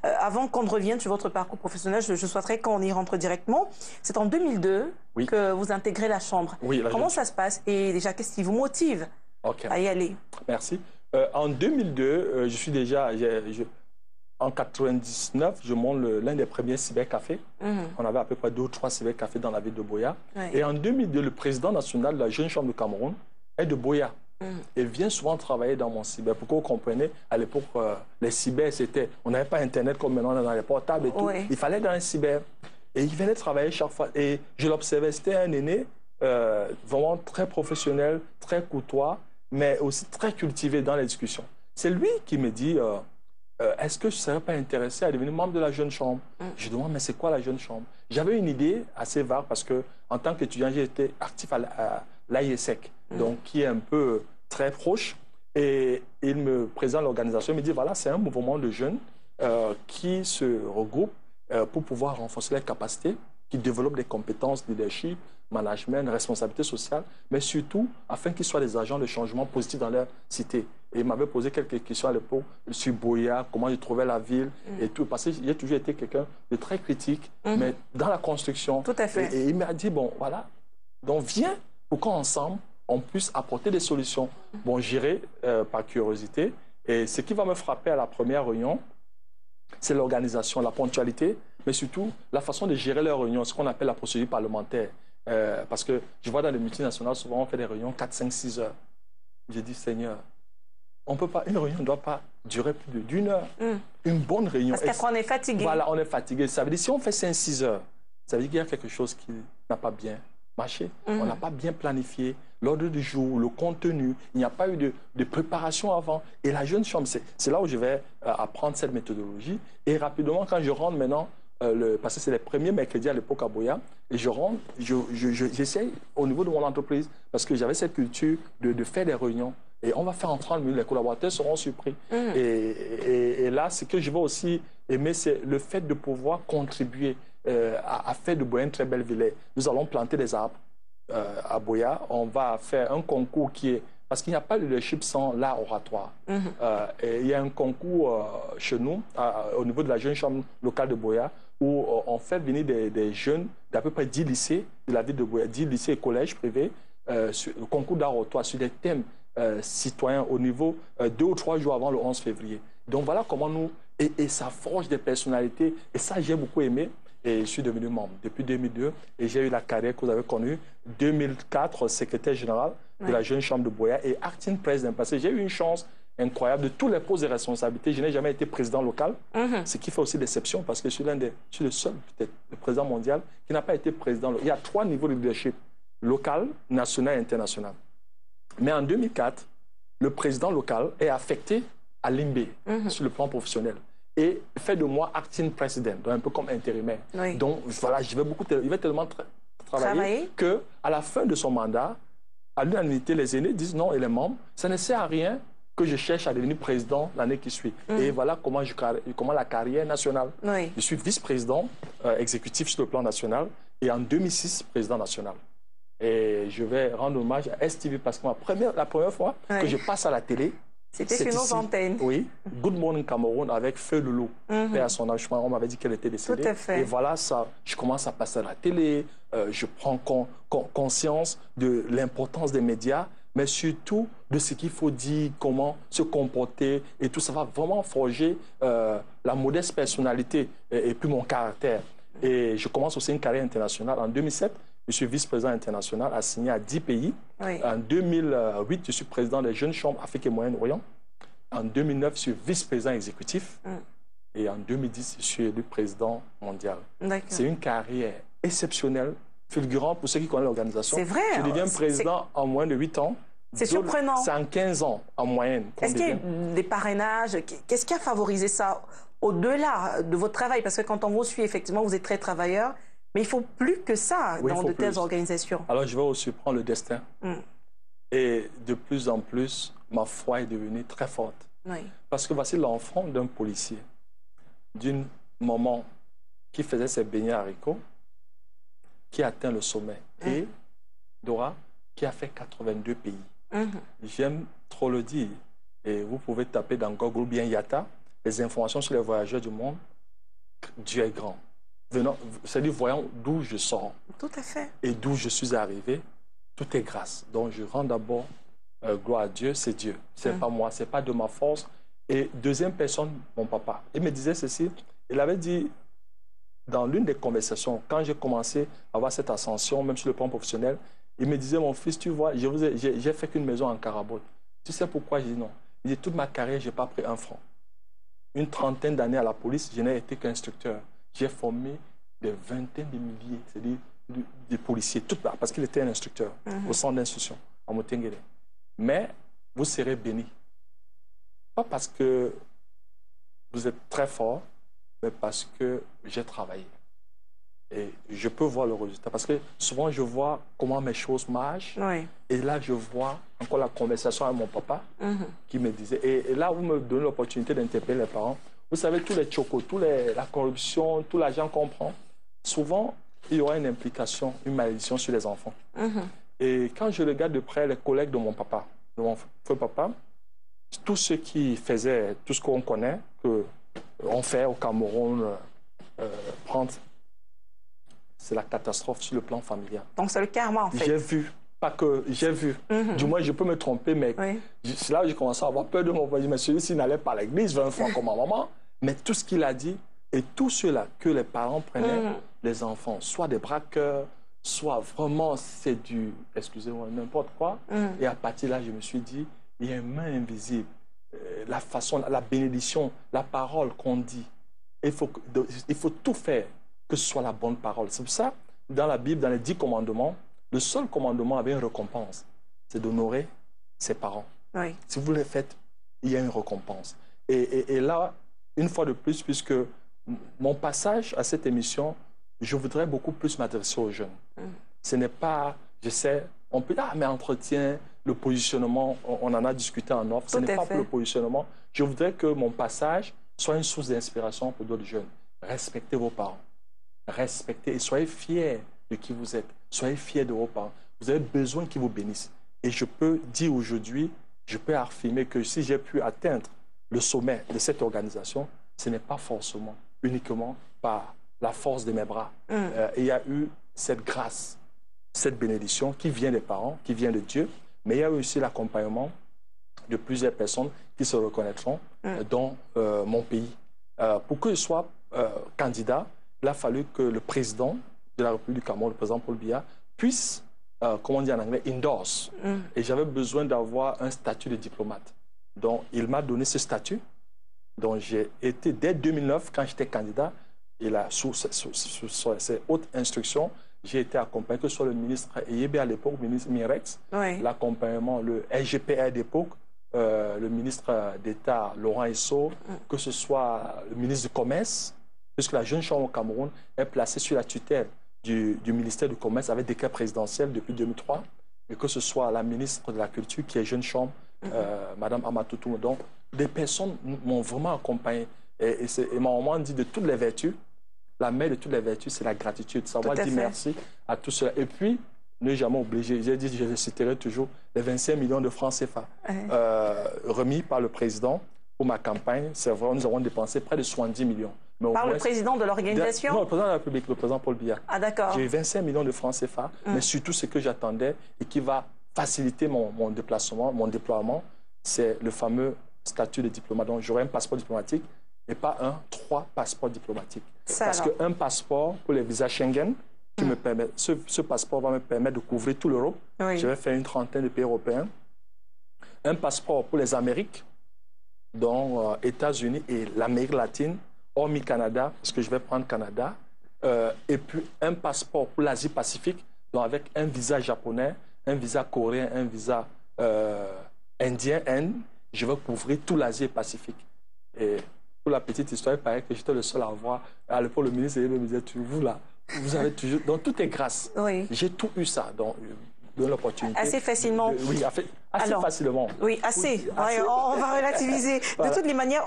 avant qu'on ne revienne sur votre parcours professionnel, je souhaiterais qu'on y rentre directement. C'est en 2002 que vous intégrez la Chambre. Comment ça se passe? Et déjà, qu'est-ce qui vous motive à y aller? Merci. En 2002, je suis déjà... En 1999, je monte l'un des premiers cybercafés. On avait à peu près 2 ou 3 cybercafés dans la ville de Buea. Et en 2002, le président national de la Jeune Chambre de Cameroun est de Buea. Et vient souvent travailler dans mon cyber. Pour que vous compreniez, à l'époque, les cyber, c'était... On n'avait pas Internet comme maintenant, on est dans les portables et tout. Il fallait dans un cyber. Et il venait travailler chaque fois. Et je l'observais, c'était un aîné vraiment très professionnel, très courtois, mais aussi très cultivé dans les discussions. C'est lui qui me dit... est-ce que je ne serais pas intéressé à devenir membre de la Jeune Chambre? Je demande, mais c'est quoi la Jeune Chambre? J'avais une idée assez vague parce que en tant qu'étudiant, j'ai été actif à l'AIESEC, donc qui est un peu très proche. Et il me présente l'organisation, il me dit, voilà, c'est un mouvement de jeunes qui se regroupent pour pouvoir renforcer leurs capacités, qui développent des compétences, leadership, management, responsabilité sociale, mais surtout afin qu'ils soient des agents de changement positif dans leur cité. Et il m'avait posé quelques questions à l'époque sur Boya, comment il trouvait la ville et tout, parce que j'ai toujours été quelqu'un de très critique, mais dans la construction. Tout à fait. Et il m'a dit, bon, voilà, donc viens pour qu'ensemble, on puisse apporter des solutions. Bon, j'irai par curiosité. Et ce qui va me frapper à la première réunion, c'est l'organisation, la ponctualité, mais surtout la façon de gérer leurs réunions, ce qu'on appelle la procédure parlementaire. Parce que je vois dans les multinationales, souvent on fait des réunions 4, 5, 6 heures. J'ai dit, Seigneur, on peut pas, une réunion ne doit pas durer plus d'une heure. Une bonne réunion. Parce qu'après, on est fatigué. Voilà, on est fatigué. Ça veut dire, si on fait 5, 6 heures, ça veut dire qu'il y a quelque chose qui n'a pas bien marché. On n'a pas bien planifié l'ordre du jour, le contenu. Il n'y a pas eu de préparation avant. Et la Jeune Chambre, c'est là où je vais apprendre cette méthodologie. Et rapidement, quand je rentre maintenant, parce que c'est les premiers mercredis à l'époque à Boya, et je rentre, j'essaye au niveau de mon entreprise, parce que j'avais cette culture de faire des réunions. Et on va faire en 30 minutes, les collaborateurs seront surpris. Et là, ce que je vais aussi aimer, c'est le fait de pouvoir contribuer à faire de Boya une très belle ville. Nous allons planter des arbres à Boya. On va faire un concours qui est... Parce qu'il n'y a pas de leadership sans l'art oratoire. Et il y a un concours chez nous, au niveau de la Jeune Chambre locale de Boya, où on fait venir des jeunes d'à peu près 10 lycées de la ville de Boya, 10 lycées et collèges privés, sur le concours d'art oratoire sur des thèmes citoyens au niveau 2 ou 3 jours avant le 11 février. Donc voilà comment nous... Et ça forge des personnalités. Et ça, j'ai beaucoup aimé. Et je suis devenu membre depuis 2002. Et j'ai eu la carrière que vous avez connue. 2004, secrétaire général de la Jeune Chambre de Boya et acting président. Parce que j'ai eu une chance incroyable de tous les postes de responsabilité. Je n'ai jamais été président local, ce qui fait aussi l'exception parce que je suis le seul, peut-être, le président mondial qui n'a pas été président local. Il y a 3 niveaux de leadership, local, national et international. Mais en 2004, le président local est affecté à l'IMB sur le plan professionnel et fait de moi acting président, donc un peu comme intérimaire. Donc voilà, il va tellement travailler qu'à la fin de son mandat, à l'unanimité, les aînés disent non et les membres, ça ne sert à rien que je cherche à devenir président l'année qui suit. Et voilà comment la carrière nationale. Je suis vice-président exécutif sur le plan national et en 2006, président national. Et je vais rendre hommage à STV parce que la première fois que je passe à la télé, c'était sur nos antennes. Oui, Good Morning Cameroun avec Feu Loulou. Et à son âge, on m'avait dit qu'elle était décédée. Tout à fait. Et voilà, ça, je commence à passer à la télé, je prends conscience de l'importance des médias, mais surtout de ce qu'il faut dire, comment se comporter, et tout ça va vraiment forger la modeste personnalité et puis mon caractère. Et je commence aussi une carrière internationale. En 2007, je suis vice-président international assigné à 10 pays. En 2008, je suis président des Jeunes Chambres Afrique et Moyen-Orient. En 2009, je suis vice-président exécutif. Et en 2010, je suis élu président mondial. C'est une carrière exceptionnelle, fulgurante pour ceux qui connaissent l'organisation. C'est vrai. Je deviens président en moins de 8 ans. C'est surprenant. C'est en 15 ans, en moyenne. Est-ce qu'il y a des parrainages? Qu'est-ce qui a favorisé ça au-delà de votre travail? Parce que quand on vous suit, effectivement, vous êtes très travailleur. Mais il faut plus que ça dans de telles organisations. Alors, je vais aussi prendre le destin. Et de plus en plus, ma foi est devenue très forte. Parce que voici l'enfant d'un policier, d'une maman qui faisait ses beignets haricots, qui a atteint le sommet. Et Dora, qui a fait 82 pays. J'aime trop le dire. Et vous pouvez taper dans Google bien Yata, les informations sur les voyageurs du monde. Dieu est grand. C'est-à-dire, voyons d'où je sors. Tout à fait. Et d'où je suis arrivé, tout est grâce. Donc, je rends d'abord gloire à Dieu, c'est Dieu. Ce n'est pas moi, ce n'est pas de ma force. Et deuxième personne, mon papa. Il me disait ceci, il avait dit, dans l'une des conversations, quand j'ai commencé à avoir cette ascension, même sur le plan professionnel, il me disait, mon fils, tu vois, j'ai fait qu'une maison en Carabote. Tu sais pourquoi? J'ai dit non. Il dit, toute ma carrière, je n'ai pas pris un franc. Une trentaine d'années à la police, je n'ai été qu'instructeur. J'ai formé des vingtaines de milliers, c'est-à-dire des policiers, tout là, parce qu'il était un instructeur au centre d'instruction, à Motengere. Mais vous serez bénis. Pas parce que vous êtes très fort, mais parce que j'ai travaillé. Et je peux voir le résultat. Parce que souvent, je vois comment mes choses marchent. Oui. Et là, je vois encore la conversation avec mon papa qui me disait... Et là, vous me donnez l'opportunité d'interpeller les parents. Vous savez, tous les chocos, la corruption, tout l'argent qu'on prend, souvent, il y aura une implication, une malédiction sur les enfants. Et quand je regarde de près les collègues de mon papa, de mon feu papa, tous ceux qui faisaient tout ce qu'on connaît, qu'on fait au Cameroun, prendre... C'est la catastrophe sur le plan familial. Donc, c'est le karma, en fait. J'ai vu, pas que j'ai vu. Du moins, je peux me tromper, mais c'est là où j'ai commencé à avoir peur de mon voisin. Mais celui-ci n'allait pas à l'église 20 fois comme ma maman. Mais tout ce qu'il a dit, et tout cela que les parents prenaient, les enfants, soit des braqueurs, soit vraiment c'est du, excusez-moi, n'importe quoi. Et à partir de là, je me suis dit, il y a une main invisible. La façon, la bénédiction, la parole qu'on dit. Il faut tout faire que ce soit la bonne parole. C'est pour ça, dans la Bible, dans les 10 commandements, le seul commandement avait une récompense. C'est d'honorer ses parents. Oui. Si vous le faites, il y a une récompense. Et là, une fois de plus, puisque mon passage à cette émission, je voudrais beaucoup plus m'adresser aux jeunes. Ce n'est pas, je sais, on peut dire, ah, mais entretien, le positionnement, on en a discuté en off. Ce n'est pas pour le positionnement. Je voudrais que mon passage soit une source d'inspiration pour d'autres jeunes. Respectez vos parents. Respectez et soyez fiers de qui vous êtes. Soyez fiers de vos parents. Vous avez besoin qu'ils vous bénissent. Et je peux dire aujourd'hui, je peux affirmer que si j'ai pu atteindre le sommet de cette organisation, ce n'est pas forcément, uniquement par la force de mes bras. Il y a eu cette grâce, cette bénédiction qui vient des parents, qui vient de Dieu, mais il y a eu aussi l'accompagnement de plusieurs personnes qui se reconnaîtront dans mon pays. Pour que je sois candidat, il a fallu que le président de la République du Cameroun, le président Paul Biya, puisse, comment on dit en anglais, endorse. Et j'avais besoin d'avoir un statut de diplomate. Donc, il m'a donné ce statut. Donc, j'ai été, dès 2009, quand j'étais candidat, et là, sous ses hautes instructions, j'ai été accompagné, que ce soit le ministre Eyebe à l'époque, le ministre Mirex, l'accompagnement, le SGPR d'époque, le ministre d'État Laurent Esso, que ce soit le ministre du Commerce, puisque la jeune chambre au Cameroun est placée sous la tutelle du ministère du Commerce avec décret présidentiel depuis 2003, et que ce soit la ministre de la Culture qui est jeune chambre, Madame Amatoutou. Donc, des personnes m'ont vraiment accompagné. Et ma maman dit de toutes les vertus, la mère de toutes les vertus, c'est la gratitude, savoir dire merci à tout cela. Et puis, ne jamais oublier, j'ai dit, je citerai toujours les 25 millions de francs CFA remis par le président pour ma campagne. C'est vrai, nous avons dépensé près de 70 millions. Mais par le président de l'organisation? Non, le président de la République, le président Paul Biya. Ah, d'accord. J'ai eu 25 millions de francs CFA, mais surtout ce que j'attendais et qui va faciliter mon déplacement, mon déploiement, c'est le fameux statut de diplomate. Donc, j'aurai un passeport diplomatique et pas 3 passeports diplomatiques. Parce qu'un passeport pour les visas Schengen, qui me permet, ce passeport va me permettre de couvrir toute l'Europe. Je vais faire une trentaine de pays européens. Un passeport pour les Amériques, donc États-Unis et l'Amérique latine, hormis Canada, parce que je vais prendre Canada, et puis un passeport pour l'Asie-Pacifique, donc avec un visa japonais, un visa coréen, un visa indien, je vais couvrir tout l'Asie et Pacifique. Et pour la petite histoire, il paraît que j'étais le seul à voir. À l'époque, le ministre me disait, vous là, vous avez toujours... Donc tout est grâce. J'ai tout eu ça, donc de l'opportunité. Assez facilement. Oui, assez facilement. Oui, assez. On va relativiser. De toutes les manières,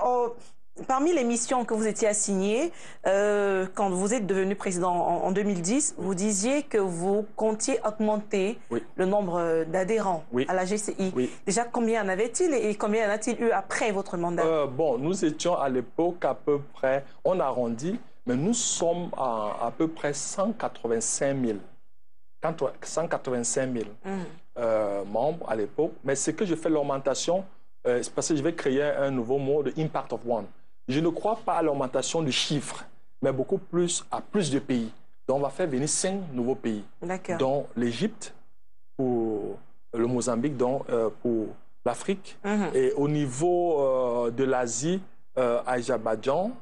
parmi les missions que vous étiez assignées, quand vous êtes devenu président en 2010, vous disiez que vous comptiez augmenter le nombre d'adhérents à la GCI. Déjà, combien en avait-il et combien en a-t-il eu après votre mandat? Bon, nous étions à l'époque à peu près, on arrondit, mais nous sommes à peu près 185 000. 185 000 membres à l'époque. Mais ce que je fais l'augmentation, c'est parce que je vais créer un nouveau mot de Impact of One. Je ne crois pas à l'augmentation de chiffres, mais beaucoup plus à plus de pays. Donc, on va faire venir 5 nouveaux pays, dont l'Égypte, pour le Mozambique, dont pour l'Afrique. Et au niveau de l'Asie, Azerbaïdjan,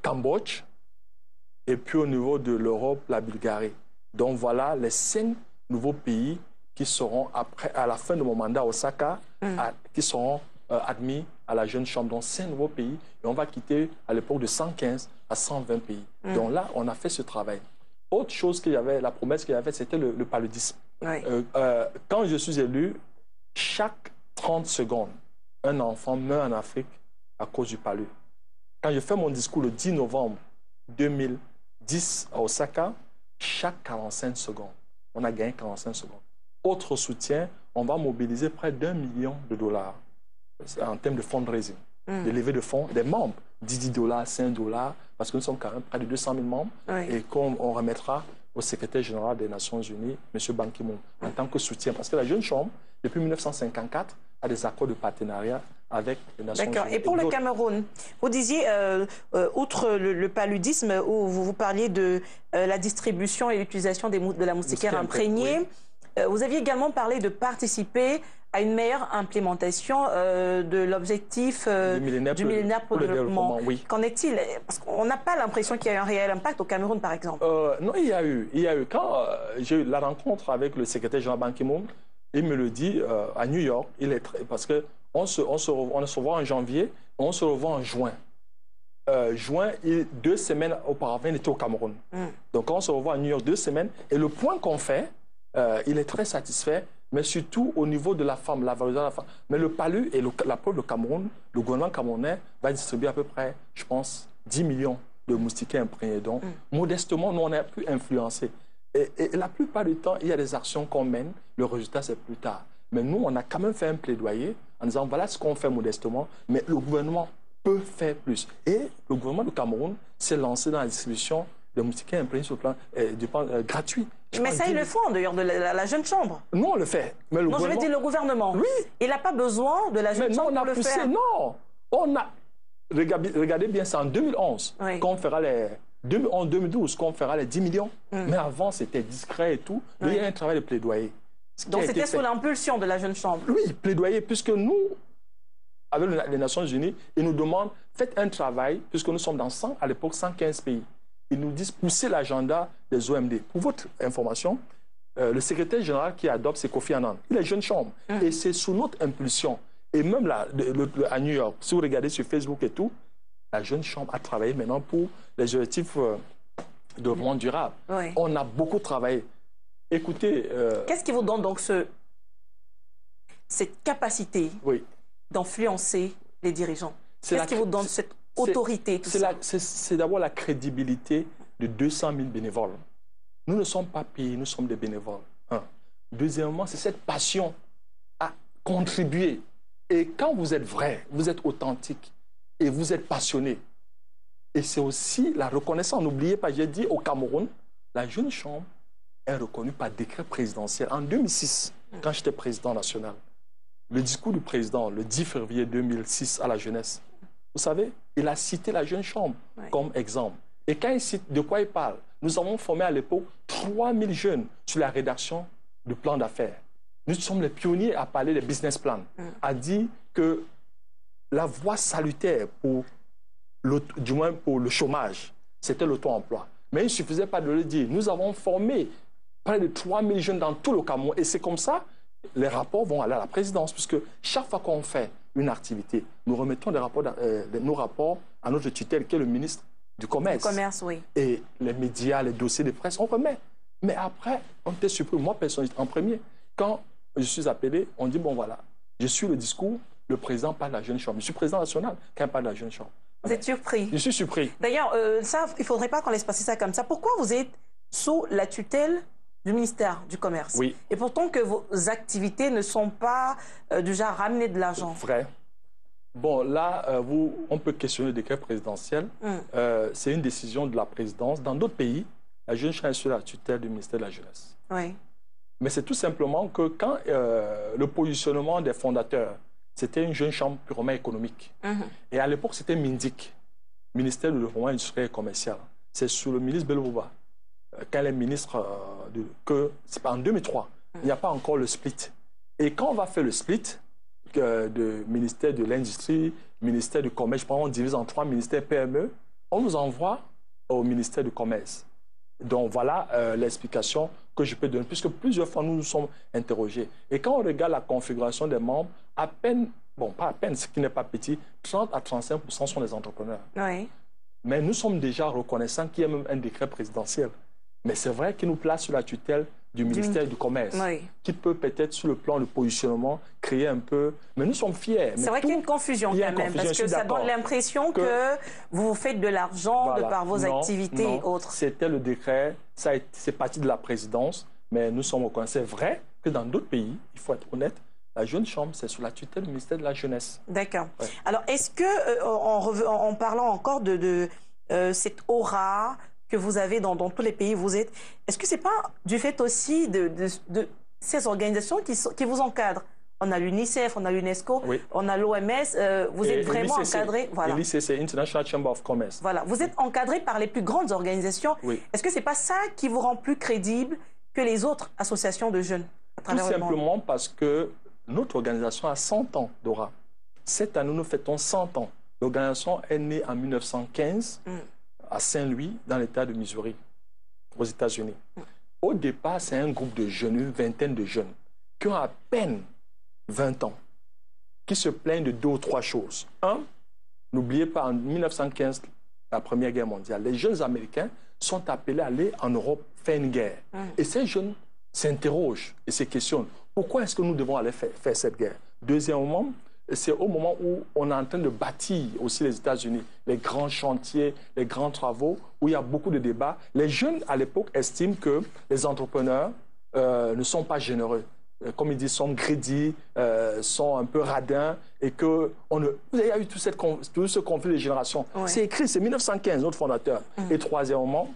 Cambodge, et puis au niveau de l'Europe, la Bulgarie. Donc, voilà les 5 nouveaux pays qui seront, à la fin de mon mandat à Osaka, qui seront admis à la jeune chambre dans 5 nouveaux pays. Et on va quitter à l'époque de 115 à 120 pays. Donc là, on a fait ce travail. Autre chose qu'il y avait, la promesse qu'il y avait, c'était le paludisme. Oui. Quand je suis élu, chaque 30 secondes, un enfant meurt en Afrique à cause du palu. Quand je fais mon discours le 10 novembre 2010 à Osaka, chaque 45 secondes, on a gagné 45 secondes. Autre soutien, on va mobiliser près d'1 million de dollars en termes de fundraising, de levée de fonds des membres, 10 dollars, 5 dollars, parce que nous sommes quand même près de 200 000 membres, et qu'on remettra au secrétaire général des Nations Unies, M. Ban Ki-moon, en tant que soutien. Parce que la Jeune Chambre, depuis 1954, a des accords de partenariat avec les Nations Unies. D'accord. Et pour le Cameroun, vous disiez, outre le paludisme, où vous parliez de la distribution et l'utilisation de la moustiquaire imprégnée, vous aviez également parlé de participer à une meilleure implémentation de l'objectif du millénaire pour le développement. Oui. Qu'en est-il? Parce qu'on n'a pas l'impression qu'il y a eu un réel impact au Cameroun, par exemple. Non, il y a eu. Quand j'ai eu la rencontre avec le secrétaire général Ban Ki-moon, il me le dit à New York, parce qu'on se voit en janvier, on se revoit en juin. Juin, 2 semaines auparavant, il était au Cameroun. Donc, on se revoit à New York 2 semaines. Et le point qu'on fait, il est très satisfait, mais surtout au niveau de la femme, la valorisation de la femme. Mais le palu et la preuve, le Cameroun, le gouvernement camerounais va distribuer à peu près, je pense, 10 millions de moustiquaires imprégnés. Donc, modestement, nous, on a pu influencer. Et la plupart du temps, il y a des actions qu'on mène, le résultat, c'est plus tard. Mais nous, on a quand même fait un plaidoyer en disant, voilà ce qu'on fait modestement, mais le gouvernement peut faire plus. Et le gouvernement du Cameroun s'est lancé dans la distribution de moustiquaires imprégnés sur le plan gratuit. Mais ça, ils le font, d'ailleurs, de la Jeune Chambre. Nous, on le fait. Mais le je veux dire le gouvernement. Oui. Il n'a pas besoin de la Jeune Chambre pour le faire. Non, on a... Regardez bien, c'est en 2011 qu'on fera les... 2011-2012 qu'on fera les 10 millions. Mais avant, c'était discret et tout. Mais il y a un travail de plaidoyer. Donc, c'était sous l'impulsion de la Jeune Chambre. Oui, plaidoyer, puisque nous, avec les Nations Unies, ils nous demandent, faites un travail, puisque nous sommes dans 100, à l'époque 115 pays. Ils nous disent, poussez l'agenda des OMD. Pour votre information, le secrétaire général qui adopte, c'est Kofi Annan. Il est Jeune Chambre. Et c'est sous notre impulsion. Et même là, à New York, si vous regardez sur Facebook et tout, la Jeune Chambre a travaillé maintenant pour les objectifs de développement durable. On a beaucoup travaillé. Écoutez... Qu'est-ce qui vous donne donc cette capacité d'influencer les dirigeants? Qu'est-ce qui vous donne cette autorité, tout ça? C'est d'abord la crédibilité de 200 000 bénévoles. Nous ne sommes pas payés, nous sommes des bénévoles. Deuxièmement, c'est cette passion à contribuer. Et quand vous êtes vrai, vous êtes authentique et vous êtes passionné. Et c'est aussi la reconnaissance. N'oubliez pas, j'ai dit au Cameroun, la Jeune Chambre est reconnue par décret présidentiel. En 2006, quand j'étais président national, le discours du président, le 10 février 2006 à la jeunesse, vous savez, il a cité la Jeune Chambre comme exemple. Et quand il cite de quoi il parle, nous avons formé à l'époque 3000 jeunes sur la rédaction du plan d'affaires. Nous sommes les pionniers à parler des business plans, à dire que la voie salutaire du moins pour le chômage, c'était l'auto-emploi. Mais il ne suffisait pas de le dire. Nous avons formé près de 3000 jeunes dans tout le Cameroun. Et c'est comme ça, les rapports vont aller à la présidence, puisque chaque fois qu'on fait une activité, nous remettons nos rapports à notre tutelle, qui est le ministre du Commerce. Du Commerce, oui. Et les médias, les dossiers de presse, on remet. Mais après, on était surpris. Moi, personnellement, en premier, quand je suis appelé, on dit, bon voilà, je suis le discours, le président parle de la Jeune Chambre. Je suis président national quand il parle de la Jeune Chambre. Vous êtes surpris? Je suis surpris. D'ailleurs, ça, il ne faudrait pas qu'on laisse passer ça comme ça. Pourquoi vous êtes sous la tutelle du ministère du Commerce? Oui. Et pourtant que vos activités ne sont pas du genre ramener de l'argent. Vrai. Bon, là, on peut questionner le décret présidentiel. C'est une décision de la présidence. Dans d'autres pays, la Jeune Chambre est sous la tutelle du ministère de la Jeunesse. Oui. Mais c'est tout simplement que quand le positionnement des fondateurs, c'était une Jeune Chambre purement économique. Et à l'époque, c'était MINDIC, ministère du Développement industriel et commercial. C'est sous le ministre Belobouba, quand elle est ministre, c'est en 2003. Il n'y a pas encore le split. Et quand on va faire le split, de ministère de l'Industrie, ministère du Commerce, on divise en 3 ministères PME, on nous envoie au ministère du Commerce. Donc voilà l'explication que je peux donner, puisque plusieurs fois nous nous sommes interrogés. Et quand on regarde la configuration des membres, à peine bon, pas à peine, ce qui n'est pas petit, 30 à 35% sont des entrepreneurs. Oui. Mais nous sommes déjà reconnaissants qu'il y a même un décret présidentiel. Mais c'est vrai qu'il nous place sous la tutelle du ministère du Commerce, qui peut peut-être, sur le plan de positionnement, créer un peu... Mais nous sommes fiers. C'est vrai qu'il y a une confusion quand même, parce que ça donne l'impression que vous faites de l'argent de par vos activités et autres. C'était le décret, c'est parti de la présidence, mais nous sommes reconnaissants. C'est vrai que dans d'autres pays, il faut être honnête, la Jeune Chambre, c'est sous la tutelle du ministère de la Jeunesse. D'accord. Ouais. Alors, est-ce que, en parlant encore de cette aura que vous avez dans tous les pays où vous êtes, est-ce que ce n'est pas du fait aussi de ces organisations qui vous encadrent? On a l'UNICEF, on a l'UNESCO, on a l'OMS, vous êtes vraiment encadré. Voilà. L'ICC, International Chamber of Commerce. Voilà, vous êtes encadré par les plus grandes organisations. Oui. Est-ce que ce n'est pas ça qui vous rend plus crédible que les autres associations de jeunes à travers le monde? Tout simplement parce que notre organisation a 100 ans d'aura. Cette année, nous fêtons 100 ans. L'organisation est née en 1915 à Saint-Louis, dans l'État de Missouri, aux États-Unis. Au départ, c'est un groupe de jeunes, une vingtaine de jeunes, qui ont à peine 20 ans, qui se plaignent de 2 ou 3 choses. Un, n'oubliez pas, en 1915, la Première Guerre mondiale, les jeunes Américains sont appelés à aller en Europe faire une guerre. Et ces jeunes s'interrogent et se questionnent. Pourquoi est-ce que nous devons aller faire cette guerre? Deuxièmement, c'est au moment où on est en train de bâtir aussi les États-Unis, les grands chantiers, les grands travaux, où il y a beaucoup de débats. Les jeunes, à l'époque, estiment que les entrepreneurs ne sont pas généreux. Comme ils disent, sont greedy, sont un peu radins, et que il y a eu tout ce conflit de génération. Ouais. C'est écrit, c'est 1915, notre fondateur. Et troisièmement,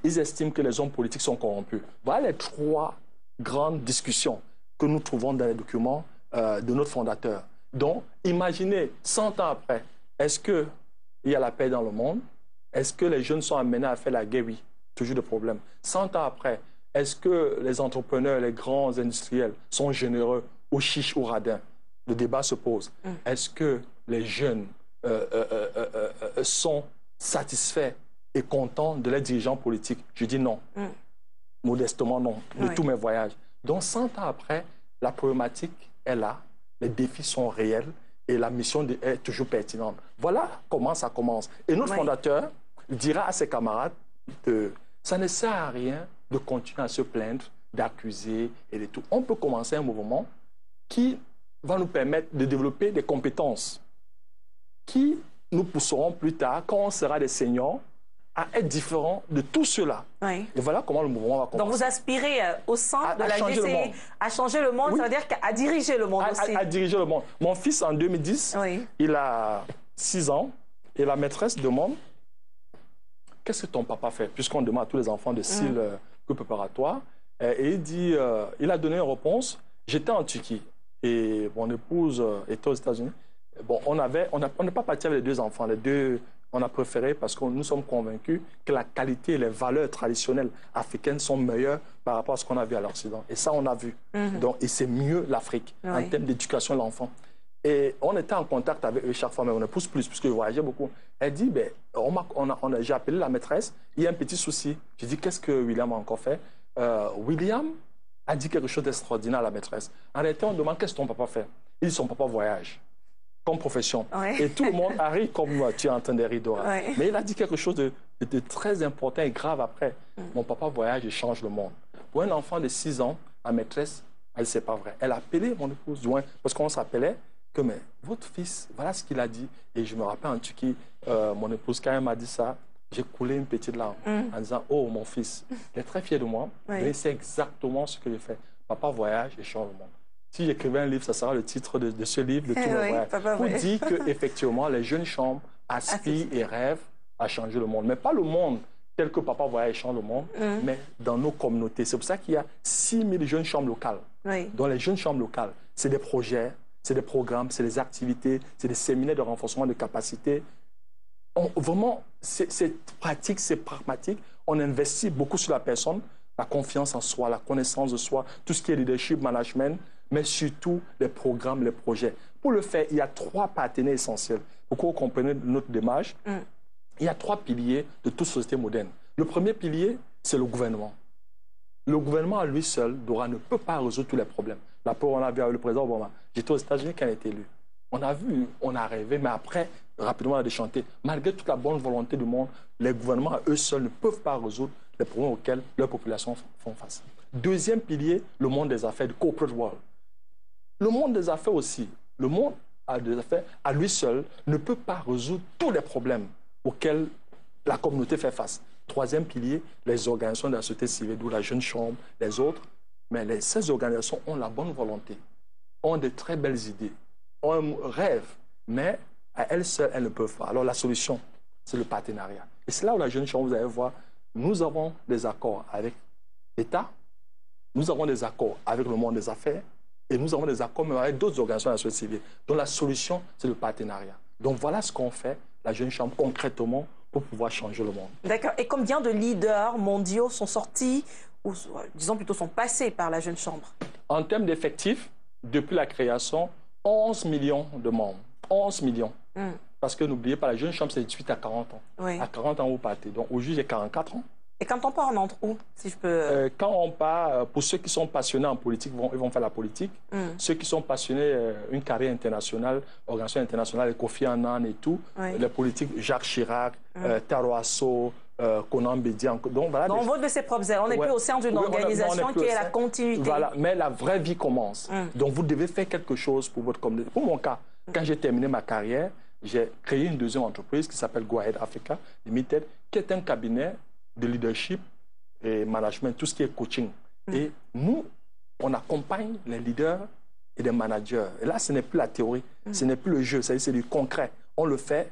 ils estiment que les hommes politiques sont corrompus. Voilà les 3 grandes discussions que nous trouvons dans les documents de notre fondateur. Donc, imaginez, 100 ans après, est-ce qu'il y a la paix dans le monde? Est-ce que les jeunes sont amenés à faire la guerre? Oui, toujours de problème. 100 ans après, est-ce que les entrepreneurs, les grands industriels sont généreux ou chiches ou radins? Le débat se pose. Est-ce que les jeunes sont satisfaits et contents de leurs dirigeants politiques? Je dis non. Modestement non, de tous mes voyages. Donc 100 ans après, la problématique est là, les défis sont réels et la mission est toujours pertinente. Voilà comment ça commence. Et notre fondateur dira à ses camarades que ça ne sert à rien de continuer à se plaindre, d'accuser et de tout. On peut commencer un mouvement qui va nous permettre de développer des compétences qui nous pousseront plus tard, quand on sera des seniors, à être différents de tout cela. Et voilà comment le mouvement va commencer. Donc vous aspirez au sein de la GCI à changer le monde, ça veut dire qu'à diriger le monde aussi. À diriger le monde. Mon fils, en 2010, il a 6 ans, et la maîtresse demande « Qu'est-ce que ton papa fait ?» Puisqu'on demande à tous les enfants de style préparatoire. Et il dit, il a donné une réponse. J'étais en Turquie et mon épouse était aux États-Unis. Bon, on n'est pas parti avec les 2 enfants. Les 2, on a préféré parce que nous sommes convaincus que la qualité et les valeurs traditionnelles africaines sont meilleures par rapport à ce qu'on a vu à l'Occident. Et ça, on a vu. Donc, et c'est mieux l'Afrique en termes d'éducation de l'enfant. Et on était en contact avec eux chaque fois, mais on ne pousse plus, puisque je voyageais beaucoup. Elle dit, ben, j'ai appelé la maîtresse, il y a un petit souci. J'ai dit, qu'est-ce que William a encore fait? William a dit quelque chose d'extraordinaire à la maîtresse. En réalité, on demande, qu'est-ce que ton papa fait? Il dit, son papa voyage, comme profession. Et tout le monde arrive comme tu es en train de rire, Dora. Mais il a dit quelque chose de très important et grave après. Mon papa voyage et change le monde. Pour un enfant de 6 ans, la maîtresse, elle ne sait pas vrai. Elle a appelé mon épouse, parce qu'on s'appelait, que mais votre fils, voilà ce qu'il a dit. Et je me rappelle en Turquie, mon épouse, quand elle m'a dit ça, j'ai coulé une petite larme en disant, oh mon fils, il est très fier de moi, mais c'est exactement ce que je fais. Papa voyage et change le monde. Si j'écrivais un livre, ça sera le titre de ce livre, de tout mon voyage. Pour dire qu'effectivement, les jeunes chambres aspirent et rêvent à changer le monde. Mais pas le monde tel que Papa voyage et change le monde, mais dans nos communautés. C'est pour ça qu'il y a 6 000 jeunes chambres locales. Dans les jeunes chambres locales, c'est des projets, c'est des programmes, c'est des activités, c'est des séminaires de renforcement de capacités. Vraiment, c'est pratique, c'est pragmatique. On investit beaucoup sur la personne, la confiance en soi, la connaissance de soi, tout ce qui est leadership, management, mais surtout les programmes, les projets. Pour le faire, il y a 3 partenaires essentiels. Pour que vous compreniez notre démarche, il y a 3 piliers de toute société moderne. Le premier pilier, c'est le gouvernement. Le gouvernement à lui seul, Dora, ne peut pas résoudre tous les problèmes. La preuve, on a vu avec le président Obama. J'étais aux États-Unis quand il a été élu. On a vu, on a rêvé, mais après, rapidement, on a déchanté. Malgré toute la bonne volonté du monde, les gouvernements, à eux seuls, ne peuvent pas résoudre les problèmes auxquels leurs populations font face. Deuxième pilier, le monde des affaires, le corporate world. Le monde des affaires aussi. Le monde des affaires, à lui seul, ne peut pas résoudre tous les problèmes auxquels la communauté fait face. Troisième pilier, les organisations de la société civile, d'où la Jeune Chambre, les autres. Mais ces organisations ont la bonne volonté, ont de très belles idées, ont un rêve, mais à elles seules, elles ne peuvent pas. Alors la solution, c'est le partenariat. Et c'est là où la Jeune Chambre, vous allez voir, nous avons des accords avec l'État, nous avons des accords avec le monde des affaires, et nous avons des accords même avec d'autres organisations de la société civile. Donc la solution, c'est le partenariat. Donc voilà ce qu'on fait, la Jeune Chambre, concrètement, pour pouvoir changer le monde. D'accord. Et combien de leaders mondiaux sont sortis, ou disons plutôt sont passés par la Jeune Chambre? En termes d'effectifs, depuis la création, 11 millions de membres. 11 millions. Parce que n'oubliez pas, la Jeune Chambre, c'est 18 à 40 ans. Oui. À 40 ans, vous partez. Donc aujourd'hui, j'ai 44 ans. Et quand on part, on entre où, si je peux... Quand on part, pour ceux qui sont passionnés en politique, ils vont faire la politique. Ceux qui sont passionnés, une carrière internationale, organisation internationale, Kofi Annan et tout, les politiques, Jacques Chirac, Taro Asso, Conan Bédian. Donc, voilà, on vote de ses propres ailes. On n'est plus au sein d'une organisation qui est la continuité. Voilà, mais la vraie vie commence. Donc vous devez faire quelque chose pour votre communauté. Pour mon cas, quand j'ai terminé ma carrière, j'ai créé une deuxième entreprise qui s'appelle Go Ahead Africa Limited, qui est un cabinet de leadership et management, tout ce qui est coaching. Et nous, on accompagne les leaders et les managers. Et là, ce n'est plus la théorie, ce n'est plus le jeu, c'est du concret. On le fait,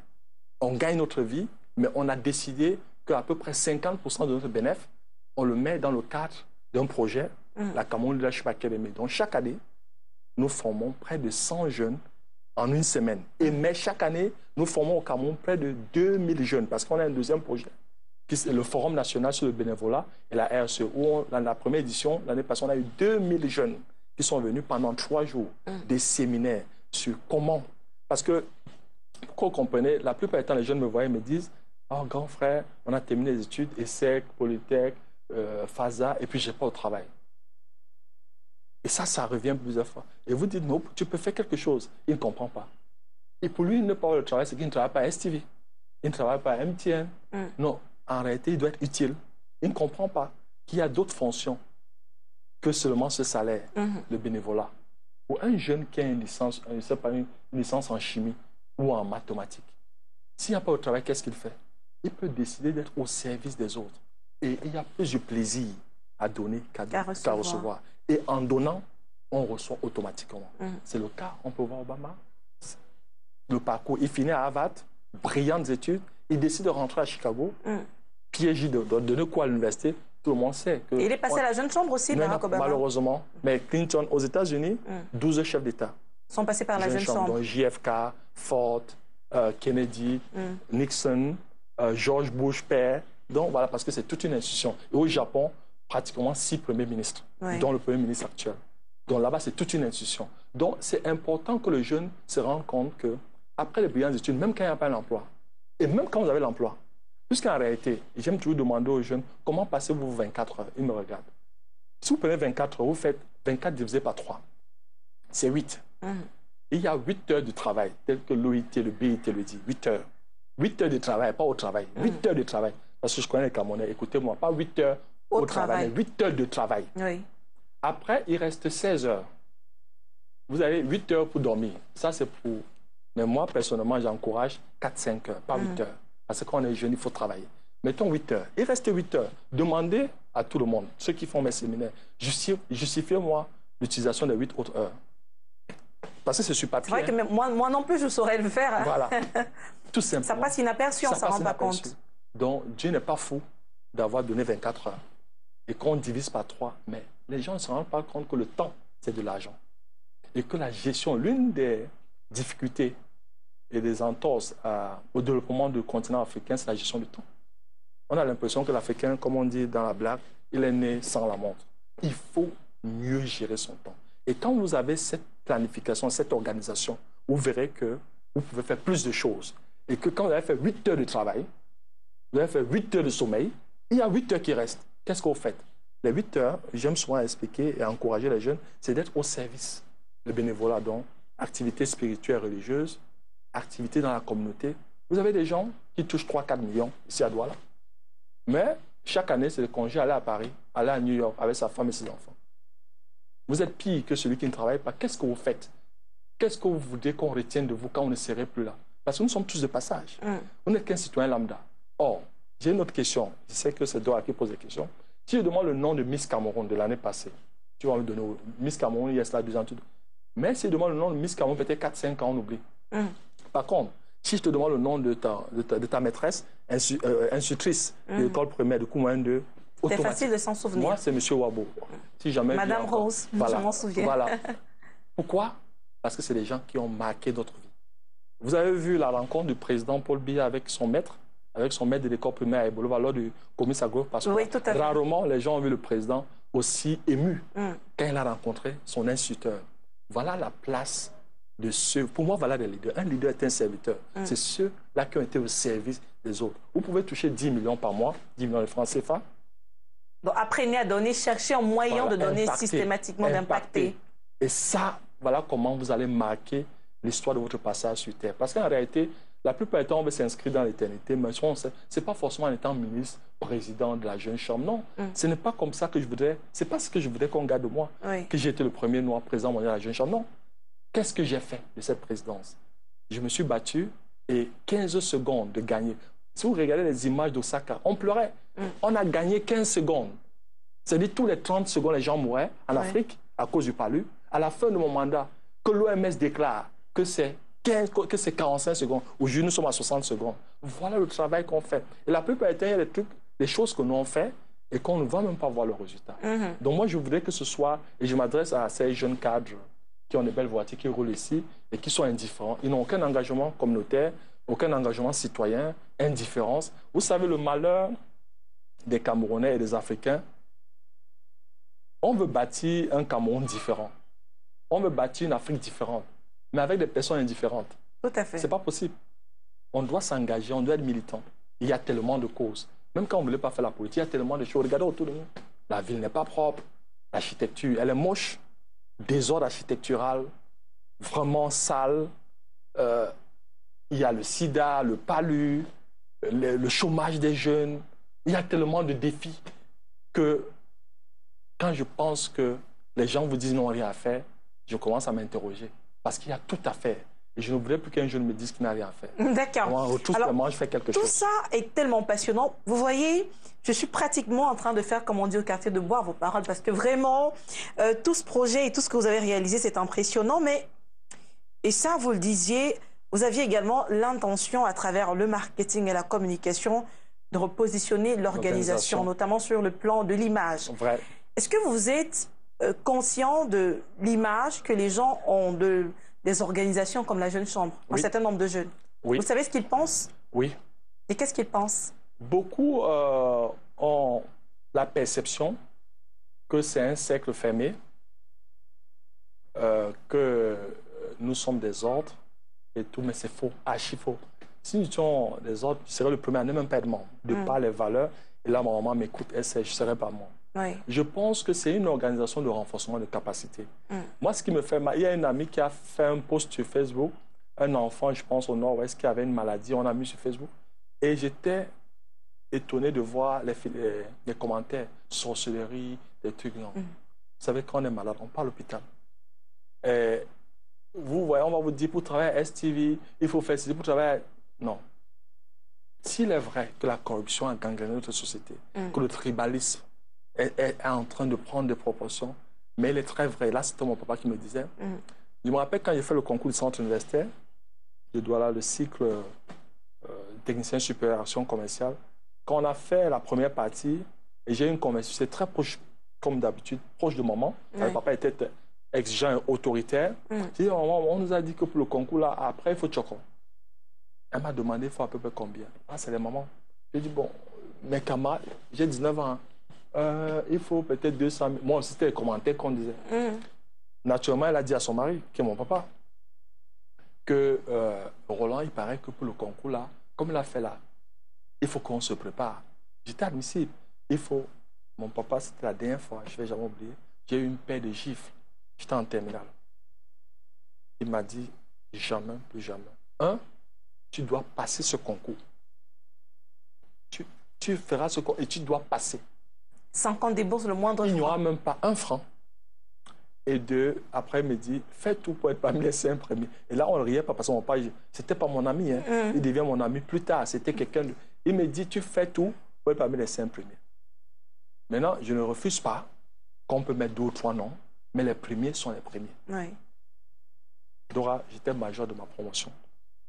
on gagne notre vie, mais on a décidé qu'à peu près 50% de notre bénéfice, on le met dans le cadre d'un projet, la Cameroun Leadership Academy. Donc chaque année, nous formons près de 100 jeunes en une semaine. Mais chaque année, nous formons au Cameroun près de 2000 jeunes, parce qu'on a un deuxième projet, qui est le Forum national sur le bénévolat et la RSE, où dans la première édition, l'année passée, on a eu 2000 jeunes qui sont venus pendant 3 jours, des séminaires sur comment. Parce que, pour que vous compreniez, la plupart du temps, les jeunes me voient et me disent « Oh, grand frère, on a terminé les études, ESSEC, Polytech, FASA, et puis je n'ai pas au travail. » Et ça revient plusieurs fois. Et vous dites « Non, tu peux faire quelque chose. » Il ne comprend pas. Et pour lui, ne pas avoir le travail, c'est qu'il ne travaille pas à STV. Il ne travaille pas à MTN. Non. En réalité, il doit être utile. Il ne comprend pas qu'il y a d'autres fonctions que seulement ce salaire, le bénévolat. Pour un jeune qui a une licence, je sais pas, une licence en chimie ou en mathématiques, s'il n'y a pas de travail, qu'est-ce qu'il fait? Il peut décider d'être au service des autres. Et il y a plus de plaisir à donner qu'à recevoir. Et en donnant, on reçoit automatiquement. C'est le cas, on peut voir Obama. Le parcours, il finit à Harvard, brillantes études, il décide de rentrer à Chicago, piégé de donner quoi à l'université, tout le monde sait. Que il est passé à la Jeune Chambre aussi, Barack Obama. Malheureusement. Mais Clinton, aux États-Unis, 12 chefs d'État sont passés par la Jeune Chambre. Donc JFK, Ford, Kennedy, Nixon, George Bush père. Donc voilà, parce que c'est toute une institution. Et au Japon, pratiquement 6 premiers ministres, dont le premier ministre actuel. Donc là-bas, c'est toute une institution. Donc c'est important que le jeune se rende compte que après les brillantes études, même quand il n'y a pas d'emploi, et même quand vous avez l'emploi, puisqu'en réalité, j'aime toujours demander aux jeunes, comment passez-vous 24 heures? Ils me regardent. Si vous prenez 24 heures, vous faites 24 divisé par 3. C'est 8. Il y a 8 heures de travail, tel que l'OIT, le BIT le dit. 8 heures. 8 heures de travail, pas au travail. 8 heures de travail. Parce que je connais les Camerounais, écoutez-moi, pas 8 heures au travail, mais 8 heures de travail. Après, il reste 16 heures. Vous avez 8 heures pour dormir. Ça, c'est pour... Mais moi, personnellement, j'encourage 4-5 heures, pas 8 heures. Parce que quand on est jeune, il faut travailler. Mettons 8 heures. Il reste 8 heures. Demandez à tout le monde, ceux qui font mes séminaires, justifiez-moi l'utilisation des 8 autres heures. Parce que c'est sur papier. C'est vrai que moi non plus, je saurais le faire. Voilà. Tout simplement. Ça passe inaperçu, on ne s'en rend pas compte. Donc, Dieu n'est pas fou d'avoir donné 24 heures. Et qu'on divise par 3. Mais les gens ne se rendent pas compte que le temps, c'est de l'argent. Et que la gestion, l'une des difficultés et des entorses au développement du continent africain, c'est la gestion du temps. On a l'impression que l'Africain, comme on dit dans la blague, il est né sans la montre. Il faut mieux gérer son temps. Et quand vous avez cette planification, cette organisation, vous verrez que vous pouvez faire plus de choses. Et que quand vous avez fait 8 heures de travail, vous avez fait 8 heures de sommeil, il y a 8 heures qui restent. Qu'est-ce que vous faites? Les 8 heures, j'aime souvent expliquer et encourager les jeunes, c'est d'être au service. Le bénévolat, donc, activités spirituelles et religieuses, activités dans la communauté. Vous avez des gens qui touchent 3-4 millions ici à Douala. Mais chaque année, c'est le congé, aller à Paris, aller à New York avec sa femme et ses enfants. Vous êtes pire que celui qui ne travaille pas. Qu'est-ce que vous faites? Qu'est-ce que vous voudrez qu'on retienne de vous quand on ne serait plus là? Parce que nous sommes tous de passage. Vous n'êtes qu'un citoyen lambda. Or, j'ai une autre question. Je sais que c'est Dora qui pose des questions. Si je demande le nom de Miss Cameroun de l'année passée, tu vas me donner Miss Cameroun, il y a cela 2 ans. Mais si je demande le nom de Miss Cameroun, peut-être 4-5 ans, on oublie. Par contre, si je te demande le nom de ta maîtresse, institutrice de l'école primaire de Koumouen 2, c'est facile de s'en souvenir. Moi, c'est M. Wabo. Si jamais Madame Rose, voilà. je m'en souviens. Voilà. Pourquoi? Parce que c'est des gens qui ont marqué notre vie. Vous avez vu la rencontre du président Paul Biya avec son maître de l'école primaire à Ebolova lors du Commis Agro, parce que oui, tout à fait. Rarement les gens ont vu le président aussi ému quand il a rencontré son instituteur. Voilà la place de ceux, pour moi, voilà des leaders. Un leader est un serviteur. C'est ceux-là qui ont été au service des autres. Vous pouvez toucher 10 millions par mois, 10 millions de francs CFA. Donc, apprenez à donner, cherchez un moyen de donner systématiquement, d'impacter. Et ça, voilà comment vous allez marquer l'histoire de votre passage sur Terre. Parce qu'en réalité, la plupart du temps, on veut s'inscrire dans l'éternité, mais ce n'est pas forcément en étant ministre, président de la Jeune Chambre. Non, ce n'est pas comme ça que je voudrais, ce n'est pas ce que je voudrais qu'on garde de moi, que j'ai été le premier noir président mondial de la Jeune Chambre. Non. Qu'est-ce que j'ai fait de cette présidence? Je me suis battu et 15 secondes de gagner. Si vous regardez les images d'Osaka, on pleurait. On a gagné 15 secondes. C'est-à-dire tous les 30 secondes, les gens mouraient en Afrique à cause du palu. À la fin de mon mandat, que l'OMS déclare que c'est 45 secondes. Aujourd'hui, nous sommes à 60 secondes. Voilà le travail qu'on fait. Et la plupart du temps, il y a des choses que nous on fait et qu'on ne va même pas voir le résultat. Donc moi, je voudrais que ce soit, et je m'adresse à ces jeunes cadres qui ont des belles voitures, qui roulent ici et qui sont indifférents. Ils n'ont aucun engagement communautaire, aucun engagement citoyen, indifférence. Vous savez, le malheur des Camerounais et des Africains, on veut bâtir un Cameroun différent. On veut bâtir une Afrique différente, mais avec des personnes indifférentes. Tout à fait. Ce n'est pas possible. On doit s'engager, on doit être militant. Il y a tellement de causes. Même quand on ne voulait pas faire la politique, il y a tellement de choses. Regardez autour de nous. La ville n'est pas propre. L'architecture, elle est moche. Désordre architectural, vraiment sale. Il y a le sida, le palu, le chômage des jeunes. Il y a tellement de défis que quand je pense que les gens vous disent non, rien à faire, je commence à m'interroger. Parce qu'il y a tout à faire. Et je ne voudrais plus qu'un jeune me dise qu'il n'a rien à faire. D'accord. Alors, je fais quelque chose. Tout ça est tellement passionnant. Vous voyez, je suis pratiquement en train de faire, comme on dit au quartier, de boire vos paroles. Parce que vraiment, tout ce projet et tout ce que vous avez réalisé, c'est impressionnant. Mais, et ça, vous le disiez, vous aviez également l'intention, à travers le marketing et la communication, de repositionner l'organisation, notamment sur le plan de l'image. Vrai. Est-ce que vous êtes conscient de l'image que les gens ont des organisations comme la Jeune Chambre, un certain nombre de jeunes? Vous savez ce qu'ils pensent? Oui. Et qu'est-ce qu'ils pensent? Beaucoup ont la perception que c'est un cercle fermé, que nous sommes des ordres et tout, mais c'est faux, archi faux. Si nous étions des ordres, je serais le premier à ne même pas être membre, de par les valeurs. Et là, ma maman m'écoute, elle sait, je ne serais pas membre. Je pense que c'est une organisation de renforcement de capacité. Moi, ce qui me fait mal, il y a une amie qui a fait un post sur Facebook, un enfant, je pense, au nord-ouest, qui avait une maladie, on a mis sur Facebook. Et j'étais étonné de voir les commentaires, sorcellerie, des trucs. Non. Vous savez, quand on est malade, on part à l'hôpital. Vous voyez, on va vous dire, pour travailler à STV, il faut faire ceci, pour travailler... Non. S'il est vrai que la corruption a gangréné notre société, que le tribalisme est en train de prendre des proportions, mais il est très vrai. Là, c'était mon papa qui me disait. Je me rappelle quand j'ai fait le concours du centre universitaire, je dois là le cycle technicien supérieur action commerciale. Quand on a fait la première partie, et j'ai eu une conversation, c'est très proche, comme d'habitude, proche de maman. Le papa était exigeant et autoritaire. J'ai dit, maman, on nous a dit que pour le concours, là, après, il faut choco. Elle m'a demandé, il faut à peu près combien? Ah, c'est les mamans. J'ai dit, bon, mes camarades, j'ai 19 ans. Il faut peut-être 200 000. Moi aussi, c'était les commentaires qu'on disait. Naturellement, elle a dit à son mari, qui est mon papa, que Roland, il paraît que pour le concours, là, comme il a fait là, il faut qu'on se prépare. J'étais admissible. Il faut... Mon papa, c'était la dernière fois, je ne vais jamais oublier, j'ai eu une paire de gifles. J'étais en terminale. Il m'a dit, jamais, plus jamais. Un, tu dois passer ce concours. Tu feras ce concours et tu dois passer. Sans qu'on débourse le moindre Il n'y aura franc. même pas un franc. Et deux, après, il me dit, fais tout pour être parmi les 5 premiers. Et là, on ne riait pas parce qu'on pas. C'était pas mon ami. Hein. Il devient mon ami plus tard. C'était quelqu'un de... Il me dit, tu fais tout pour être parmi les 5 premiers. Maintenant, je ne refuse pas qu'on peut mettre 2 ou 3 noms, mais les premiers sont les premiers. Oui. Dora, j'étais major de ma promotion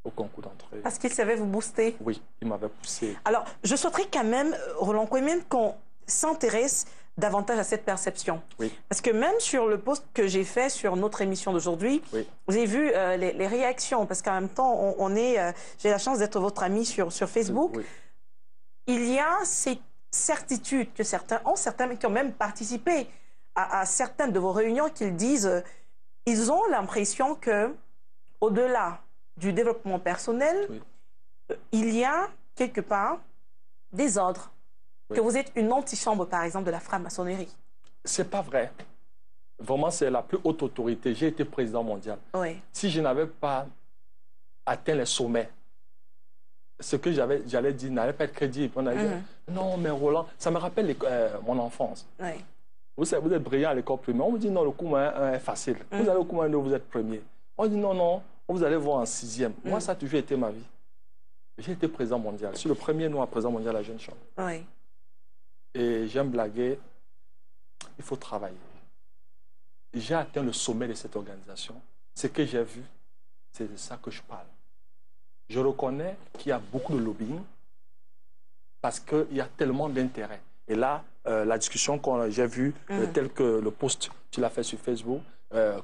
au concours d'entrée. Parce qu'il savait vous booster. Oui, il m'avait poussé. Alors, je souhaiterais quand même, Roland Kwémen, qu'on s'intéresse davantage à cette perception. Oui. Parce que même sur le post que j'ai fait sur notre émission d'aujourd'hui, Oui. j'ai vu les réactions. Parce qu'en même temps, j'ai la chance d'être votre ami sur Facebook. Oui. Il y a cette certitude que certains ont, certains qui ont même participé à certaines de vos réunions, qu'ils disent, ils ont l'impression que, au-delà du développement personnel, Oui. Il y a quelque part des ordres. Oui. Que vous êtes une antichambre, par exemple, de la franc-maçonnerie. C'est pas vrai. Vraiment, c'est la plus haute autorité. J'ai été président mondial. Oui. Si je n'avais pas atteint les sommets, ce que j'allais dire n'allait pas être crédible. On a dit, non, mais Roland, ça me rappelle mon enfance. Oui. Vous êtes brillant à l'école primaire. On vous dit, non, le cours 1 est facile. Vous allez au cours 2, vous êtes premier. On dit, non, non, vous allez voir en 6e. Moi, ça a toujours été ma vie. J'ai été président mondial. Je suis le premier noir président mondial à la Jeune Chambre. Oui. Et j'aime blaguer. Il faut travailler. J'ai atteint le sommet de cette organisation. Ce que j'ai vu, c'est de ça que je parle. Je reconnais qu'il y a beaucoup de lobbying parce qu'il y a tellement d'intérêts. Et là, la discussion que j'ai vue, tel que le post, tu l'as fait sur Facebook,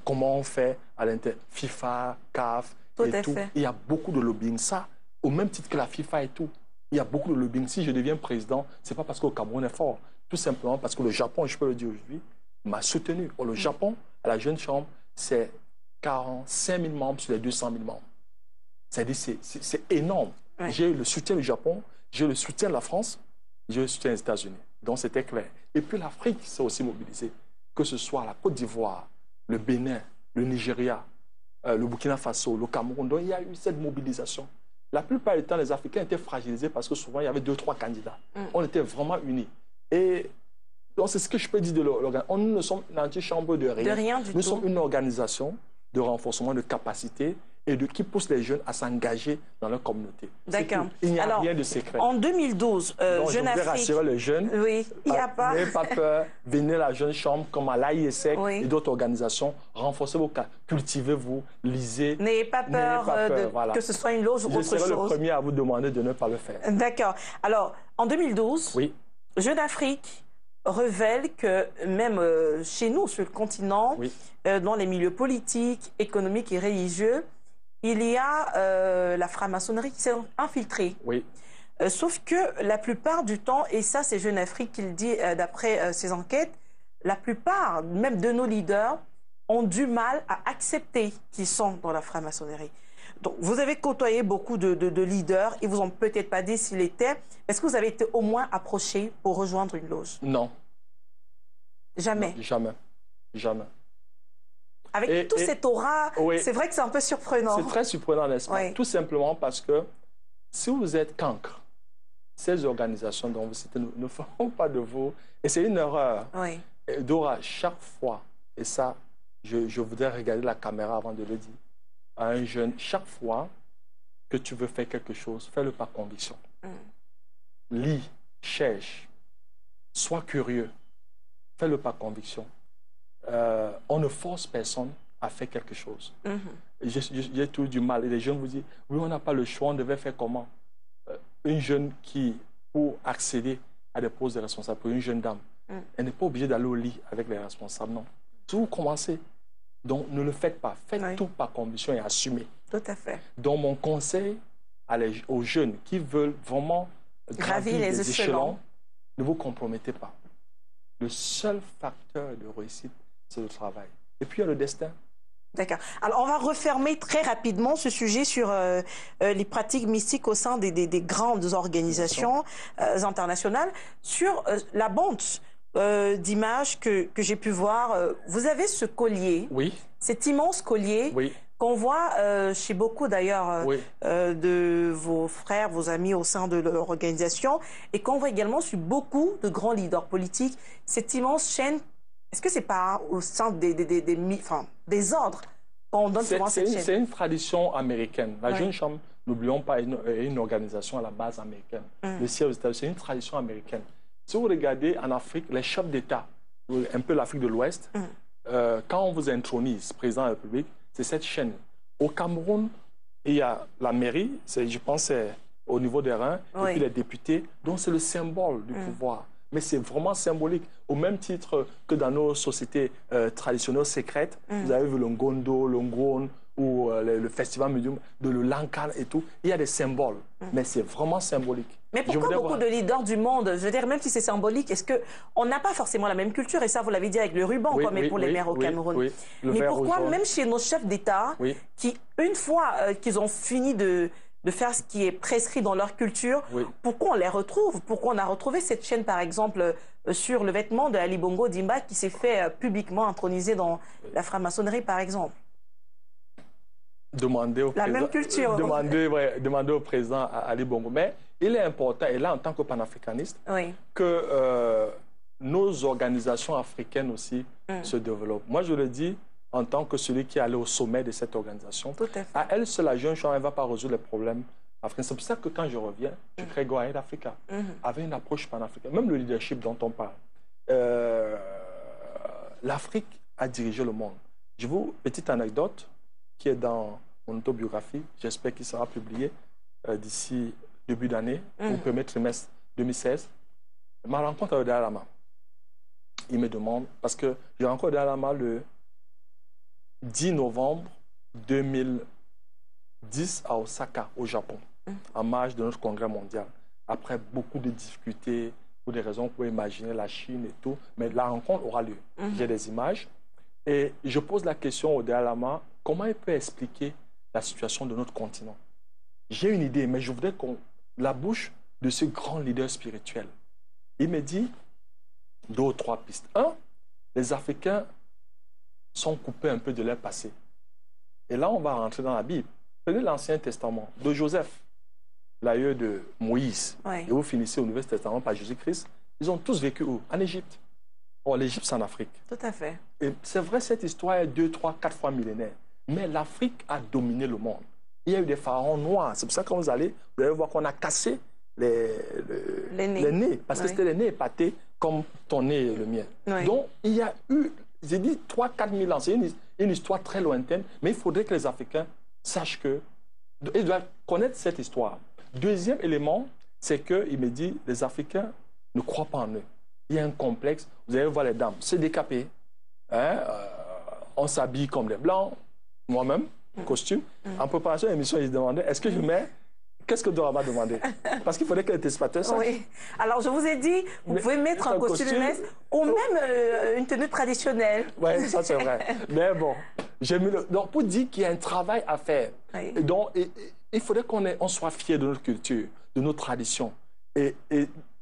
comment on fait à l'intérieur, FIFA, CAF, et tout. Il y a beaucoup de lobbying. Ça, au même titre que la FIFA et tout, il y a beaucoup de lobbying. Si je deviens président, ce n'est pas parce que le Cameroun est fort, tout simplement parce que le Japon, je peux le dire aujourd'hui, m'a soutenu. Le Japon, à la Jeune Chambre, c'est 45 000 membres sur les 200 000 membres. C'est-à-dire, c'est énorme. Ouais. J'ai le soutien du Japon, j'ai le soutien de la France, j'ai le soutien des États-Unis. Donc, c'était clair. Et puis, l'Afrique s'est aussi mobilisée, que ce soit la Côte d'Ivoire, le Bénin, le Nigeria, le Burkina Faso, le Cameroun. Donc, il y a eu cette mobilisation. La plupart du temps, les Africains étaient fragilisés parce que souvent, il y avait 2 ou 3 candidats. On était vraiment unis. Et donc, c'est ce que je peux dire de l'organisation. Nous ne sommes une antichambre de rien. De rien du tout. Nous sommes une organisation de renforcement de capacité et qui pousse les jeunes à s'engager dans leur communauté. D'accord. Il n'y a rien de secret. En 2012, Jeune Afrique... rassurer les jeunes. Oui, il n'y a pas... N'ayez pas peur, venez à la Jeune Chambre, comme à l'AISEC et d'autres organisations. Renforcez vos cas, cultivez-vous, lisez. N'ayez pas peur, voilà. Que ce soit une loge ou autre chose. Je serai le premier à vous demander de ne pas le faire. D'accord. Alors, en 2012, Jeune Afrique révèle que même chez nous, sur le continent, dans les milieux politiques, économiques et religieux, il y a la franc-maçonnerie qui s'est infiltrée. Oui. Sauf que la plupart du temps, et ça c'est Jeune Afrique qui le dit d'après ses enquêtes, la plupart même de nos leaders ont du mal à accepter qu'ils sont dans la franc-maçonnerie. Donc vous avez côtoyé beaucoup de leaders, ils vous ont peut-être pas dit s'il était. Est-ce que vous avez été au moins approché pour rejoindre une loge? Non. Jamais? Non, jamais. Jamais. Avec tout cet aura, c'est vrai que c'est un peu surprenant. C'est très surprenant, n'est-ce pas? Tout simplement parce que si vous êtes cancre, ces organisations dont vous citez ne feront pas de vous. Et c'est une erreur. Et Dora, chaque fois, et ça, je voudrais regarder la caméra avant de le dire, à un jeune, chaque fois que tu veux faire quelque chose, fais-le par conviction. Lis, cherche, sois curieux, fais-le par conviction. On ne force personne à faire quelque chose. J'ai tout du mal. Et les jeunes vous disent, oui, on n'a pas le choix, on devait faire comment? Une jeune qui, pour accéder à des postes de responsable, pour une jeune dame, elle n'est pas obligée d'aller au lit avec les responsables, non. Si vous commencez, donc ne le faites pas. Faites tout par conviction et assumez. Tout à fait. Donc mon conseil aux jeunes qui veulent vraiment gravir les échelons, ne vous compromettez pas. Le seul facteur de réussite, c'est le travail. Et puis, il y a le destin. D'accord. Alors, on va refermer très rapidement ce sujet sur les pratiques mystiques au sein des grandes organisations internationales. Sur la bande d'images que j'ai pu voir, vous avez ce collier. Oui. Cet immense collier. Oui. qu'on voit chez beaucoup d'ailleurs Oui. de vos frères, vos amis au sein de leur organisation, et qu'on voit également sur beaucoup de grands leaders politiques, cette immense chaîne. Est-ce que c'est pas au sein des ordres qu'on donne souvent cette chaîne? C'est une tradition américaine. La Oui. Jeune Chambre, n'oublions pas, est une organisation à la base américaine. Le siège aux États-Unis, c'est une tradition américaine. Si vous regardez en Afrique, les chefs d'État, un peu l'Afrique de l'Ouest, quand on vous intronise président de la République, c'est cette chaîne. Au Cameroun, il y a la mairie, je pense c'est au niveau des reins, Oui. et puis les députés, donc c'est le symbole du pouvoir. Mais c'est vraiment symbolique. Au même titre que dans nos sociétés traditionnelles secrètes, vous avez vu le Ngondo, le Ngone, ou le festival médium de le Lankan et tout, il y a des symboles, mais c'est vraiment symbolique. Mais pourquoi beaucoup de leaders du monde, je veux dire, même si c'est symbolique, est-ce qu'on n'a pas forcément la même culture? Et ça, vous l'avez dit avec le ruban, Oui, comme oui, pour les maires au Cameroun. oui. Mais pourquoi, même chez nos chefs d'État, qui, une fois qu'ils ont fini de faire ce qui est prescrit dans leur culture, pourquoi on les retrouve? Pourquoi on a retrouvé cette chaîne, par exemple, sur le vêtement de Ali Bongo Dimba, qui s'est fait publiquement introniser dans la franc-maçonnerie, par exemple? Demander au la même culture. Demander au président Ali Bongo. Mais il est important, et là, en tant que panafricaniste, que nos organisations africaines aussi se développent. Moi, je le dis en tant que celui qui est allé au sommet de cette organisation. Tout à fait. À elle seule, la Jeune Chambre, elle ne va pas résoudre les problèmes africains. C'est pour ça que quand je reviens, je crée Go Ahead Africa, avec une approche panafricaine. Même le leadership dont on parle. L'Afrique a dirigé le monde. Je vous petite anecdote qui est dans mon autobiographie, j'espère qu'il sera publié d'ici début d'année, au premier trimestre 2016. Ma rencontre avec Dalai Lama, il me demande, parce que j'ai rencontré Dalai Lama le 10 novembre 2010 à Osaka, au Japon, en marge de notre congrès mondial. Après beaucoup de difficultés, pour des raisons que vous pouvez imaginer, la Chine et tout, mais la rencontre aura lieu. J'ai des images et je pose la question au Dalai Lama, comment il peut expliquer la situation de notre continent? J'ai une idée, mais je voudrais qu'on la bouche de ce grand leader spirituel. Il me dit 2 ou 3 pistes. 1, les Africains sont coupés un peu de leur passé. Et là, on va rentrer dans la Bible. Prenez l'Ancien Testament de Joseph, l'aïeux de Moïse, et vous finissez au Nouveau Testament par Jésus-Christ. Ils ont tous vécu où? En Égypte. Or, l'Égypte, c'est en Afrique. Tout à fait. Et c'est vrai, cette histoire est 2, 3, 4 fois millénaire. Mais l'Afrique a dominé le monde. Il y a eu des pharaons noirs. C'est pour ça que quand vous allez voir qu'on a cassé les nez. Parce que c'était les nez épatés comme ton nez et le mien. Donc, il y a eu, j'ai dit 3 000 à 4 000 ans. C'est une histoire très lointaine. Mais il faudrait que les Africains sachent que... Ils doivent connaître cette histoire. Deuxième élément, c'est qu'il me dit, les Africains ne croient pas en eux. Il y a un complexe. Vous allez voir les dames se décaper. On s'habille comme des Blancs. Moi-même, costume. En préparation de l'émission, ils se demandaient, est-ce que je mets... Qu'est-ce que Dora m'a demandé? Parce qu'il faudrait que les téléspectateurs sachent. Oui. Alors, je vous ai dit, vous pouvez mettre un costume ou même une tenue traditionnelle. Oui, ça c'est vrai. Mais bon, j'ai mis le... Donc, pour dire qu'il y a un travail à faire. Et donc, il faudrait qu'on soit fiers de notre culture, de nos traditions. Et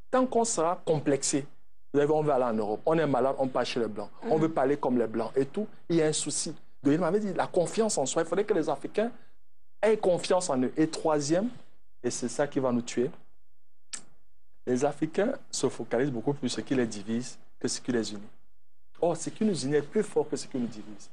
tant qu'on sera complexé, vous savez, on veut aller en Europe, on est malade, on part chez les Blancs. On veut parler comme les Blancs et tout. Il y a un souci. Donc, il m'avait dit, la confiance en soi, il faudrait que les Africains aient confiance en eux. Et troisième, et c'est ça qui va nous tuer, les Africains se focalisent beaucoup plus sur ce qui les divise que ce qui les unit. Or, ce qui nous unit est plus fort que ce qui nous divise.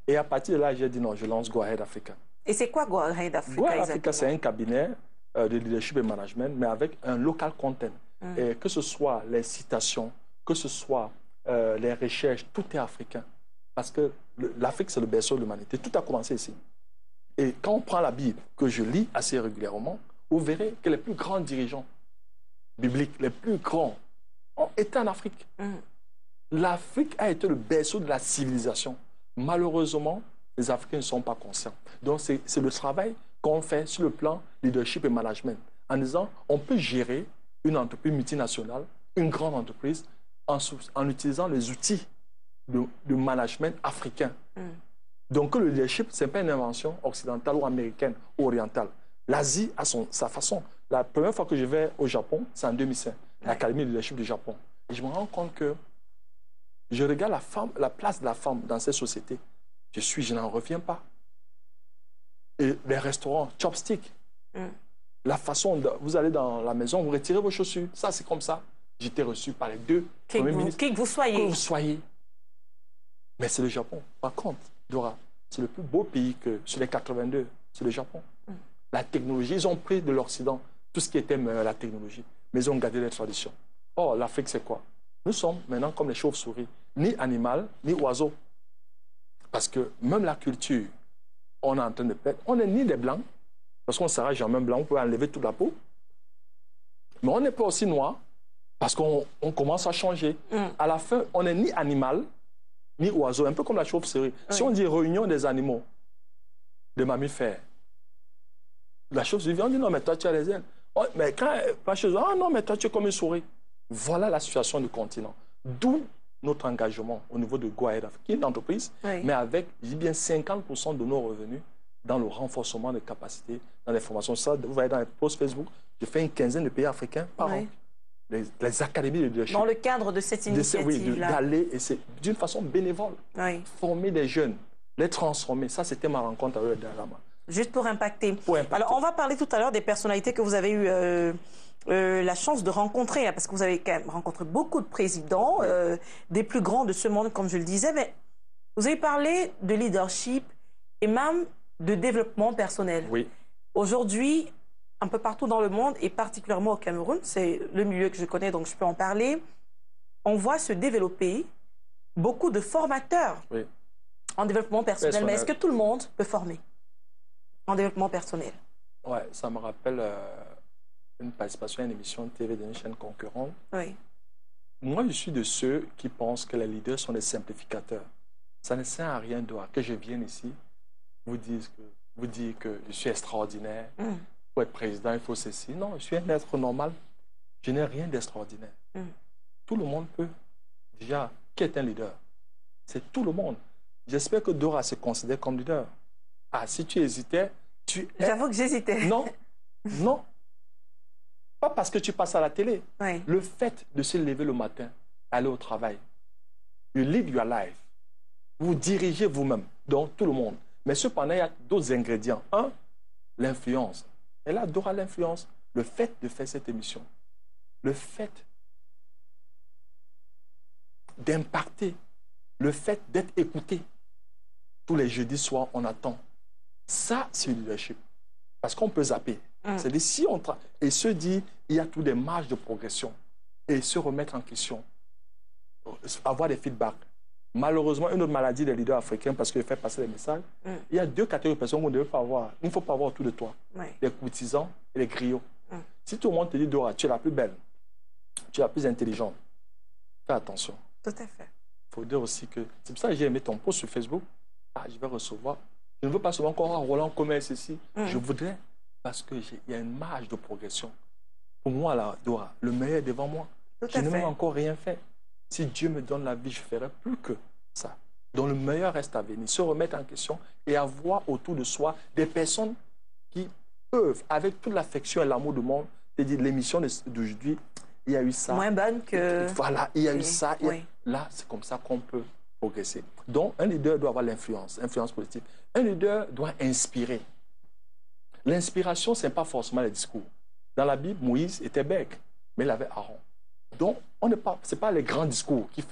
Et à partir de là, j'ai dit non, je lance Go Ahead Africa. Et c'est quoi Go Ahead Africa? Go Ahead Africa, c'est un cabinet de leadership et management, mais avec un local content. Et que ce soit les citations, que ce soit les recherches, tout est africain. Parce que l'Afrique, c'est le berceau de l'humanité. Tout a commencé ici. Et quand on prend la Bible, que je lis assez régulièrement, vous verrez que les plus grands dirigeants bibliques, les plus grands, ont été en Afrique. L'Afrique a été le berceau de la civilisation. Malheureusement, les Africains ne sont pas conscients. Donc, c'est le travail qu'on fait sur le plan leadership et management. En disant, on peut gérer une entreprise multinationale, une grande entreprise, en utilisant les outils de management africains. Donc, le leadership, ce n'est pas une invention occidentale ou américaine ou orientale. L'Asie a sa façon. La première fois que je vais au Japon, c'est en 2005, l'Académie de leadership du Japon. Et je me rends compte que je regarde la place de la femme dans cette société. Je n'en reviens pas. Et les restaurants, chopstick. La façon, vous allez dans la maison, vous retirez vos chaussures. Ça, c'est comme ça. J'étais reçu par les deux premiers ministres. Qui que vous soyez. Que vous soyez. Mais c'est le Japon. Par contre, Dora, c'est le plus beau pays que sur les 82, c'est le Japon. La technologie, ils ont pris de l'Occident tout ce qui était la technologie, mais ils ont gardé les traditions. Or, l'Afrique, c'est quoi? Nous sommes maintenant comme les chauves-souris, ni animal, ni oiseau. Parce que même la culture, on est en train de perdre. On n'est ni des blancs, parce qu'on ne sera jamais blanc, on peut enlever toute la peau. Mais on n'est pas aussi noir, parce qu'on commence à changer. À la fin, on n'est ni animal, ni oiseau, un peu comme la chauve-souris. Si on dit réunion des animaux, des mammifères, la chauve-souris, on dit non, mais toi, tu as les ailes. Oh, mais quand la chose, ah non, mais toi, tu es comme une souris. Voilà la situation du continent. D'où notre engagement au niveau de Go Ahead Africa, qui est une entreprise, mais avec, je dis bien, 50% de nos revenus dans le renforcement des capacités, dans les formations. Ça, vous voyez dans les posts Facebook, je fais une quinzaine de pays africains par an. Les académies de leadership. Dans le cadre de cette initiative-là. D'aller, et c'est d'une façon bénévole, former des jeunes, les transformer. Ça, c'était ma rencontre avec le Dalai Lama. Juste pour impacter. Alors, on va parler tout à l'heure des personnalités que vous avez eu la chance de rencontrer, parce que vous avez quand même rencontré beaucoup de présidents, des plus grands de ce monde, comme je le disais, mais vous avez parlé de leadership et même de développement personnel. Oui. Aujourd'hui, un peu partout dans le monde, et particulièrement au Cameroun, c'est le milieu que je connais, donc je peux en parler, on voit se développer beaucoup de formateurs en développement personnel. Mais est-ce que tout le monde peut former en développement personnel? Ouais, ça me rappelle une participation à une émission de TV d'une chaîne concurrente. Moi, je suis de ceux qui pensent que les leaders sont des simplificateurs. Ça ne sert à rien que je vienne ici, vous dire que je suis extraordinaire. Pour être président, il faut ceci. Non, je suis un être normal. Je n'ai rien d'extraordinaire. Tout le monde peut. Déjà, qui est un leader? C'est tout le monde. J'espère que Dora se considère comme leader. Ah, si tu hésitais, tu es... J'avoue que j'hésitais. Non, non. Pas parce que tu passes à la télé. Le fait de se lever le matin, aller au travail, you live your life. Vous dirigez vous-même, donc tout le monde. Mais cependant, il y a d'autres ingrédients. Un, l'influence. Et là, Dora, l'influence. Le fait de faire cette émission, le fait d'impacter, le fait d'être écouté. Tous les jeudis soirs, on attend. Ça, c'est le leadership. Parce qu'on peut zapper. C'est-à-dire, si on et se dit, il y a toutes des marges de progression. Et se remettre en question. Avoir des feedbacks. Malheureusement, une autre maladie des leaders africains, parce qu'il fait passer les messages, il y a deux catégories de personnes qu'on ne devait pas avoir. Il ne faut pas avoir autour de toi. Les courtisans et les griots. Si tout le monde te dit, Dora, tu es la plus belle, tu es la plus intelligente, fais attention. Tout à fait. Il faut dire aussi que... C'est pour ça que j'ai aimé ton post sur Facebook. Ah, je vais recevoir. Je ne veux pas seulement encore un Roland Commerce ici. Je voudrais, parce qu'il y a une marge de progression. Pour moi, là, Dora, le meilleur est devant moi. Je n'ai même encore rien fait. Si Dieu me donne la vie, je ferai plus que ça. Donc le meilleur reste à venir. Se remettre en question et avoir autour de soi des personnes qui peuvent, avec toute l'affection et l'amour du monde, te dire l'émission d'aujourd'hui, il y a eu ça. Moins bonne que... Voilà, il y a eu ça. Là, c'est comme ça qu'on peut progresser. Donc, un leader doit avoir l'influence positive. Un leader doit inspirer. L'inspiration, ce n'est pas forcément les discours. Dans la Bible, Moïse était bec, mais il avait Aaron. Donc, ce n'est pas les grands discours qui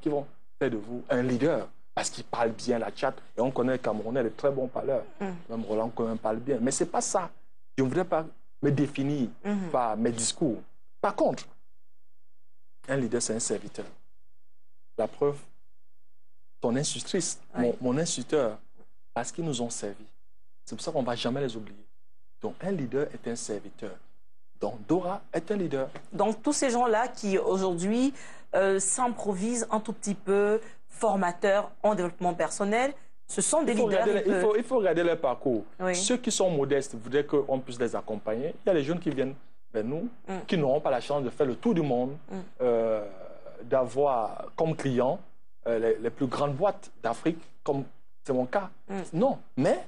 vont faire de vous un leader, parce qu'il parle bien la tchat. Et on connaît les Camerounais, de très bons parleurs. Même Roland quand même parle bien. Mais ce n'est pas ça. Je ne voudrais pas me définir par mes discours. Par contre, un leader, c'est un serviteur. La preuve, ton institutrice, mon instituteur, parce qu'ils nous ont servi. C'est pour ça qu'on ne va jamais les oublier. Donc, un leader est un serviteur. Donc, Dora est un leader. Donc, tous ces gens-là qui, aujourd'hui, s'improvisent un tout petit peu formateurs en développement personnel, ce sont des leaders. Il faut regarder leur parcours. Ceux qui sont modestes voudraient qu'on puisse les accompagner. Il y a des jeunes qui viennent vers nous, qui n'auront pas la chance de faire le tour du monde, d'avoir comme clients les plus grandes boîtes d'Afrique, comme c'est mon cas. Non, mais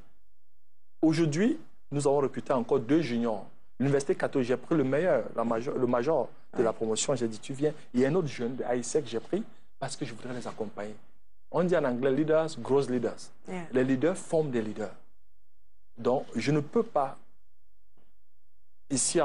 aujourd'hui, nous avons recruté encore 2 juniors. L'Université catholique, j'ai pris le meilleur, le major de la promotion. J'ai dit, tu viens. Il y a un autre jeune de AISEC que j'ai pris parce que je voudrais les accompagner. On dit en anglais, leaders, grow leaders. Les leaders forment des leaders. Donc, je ne peux pas, ici,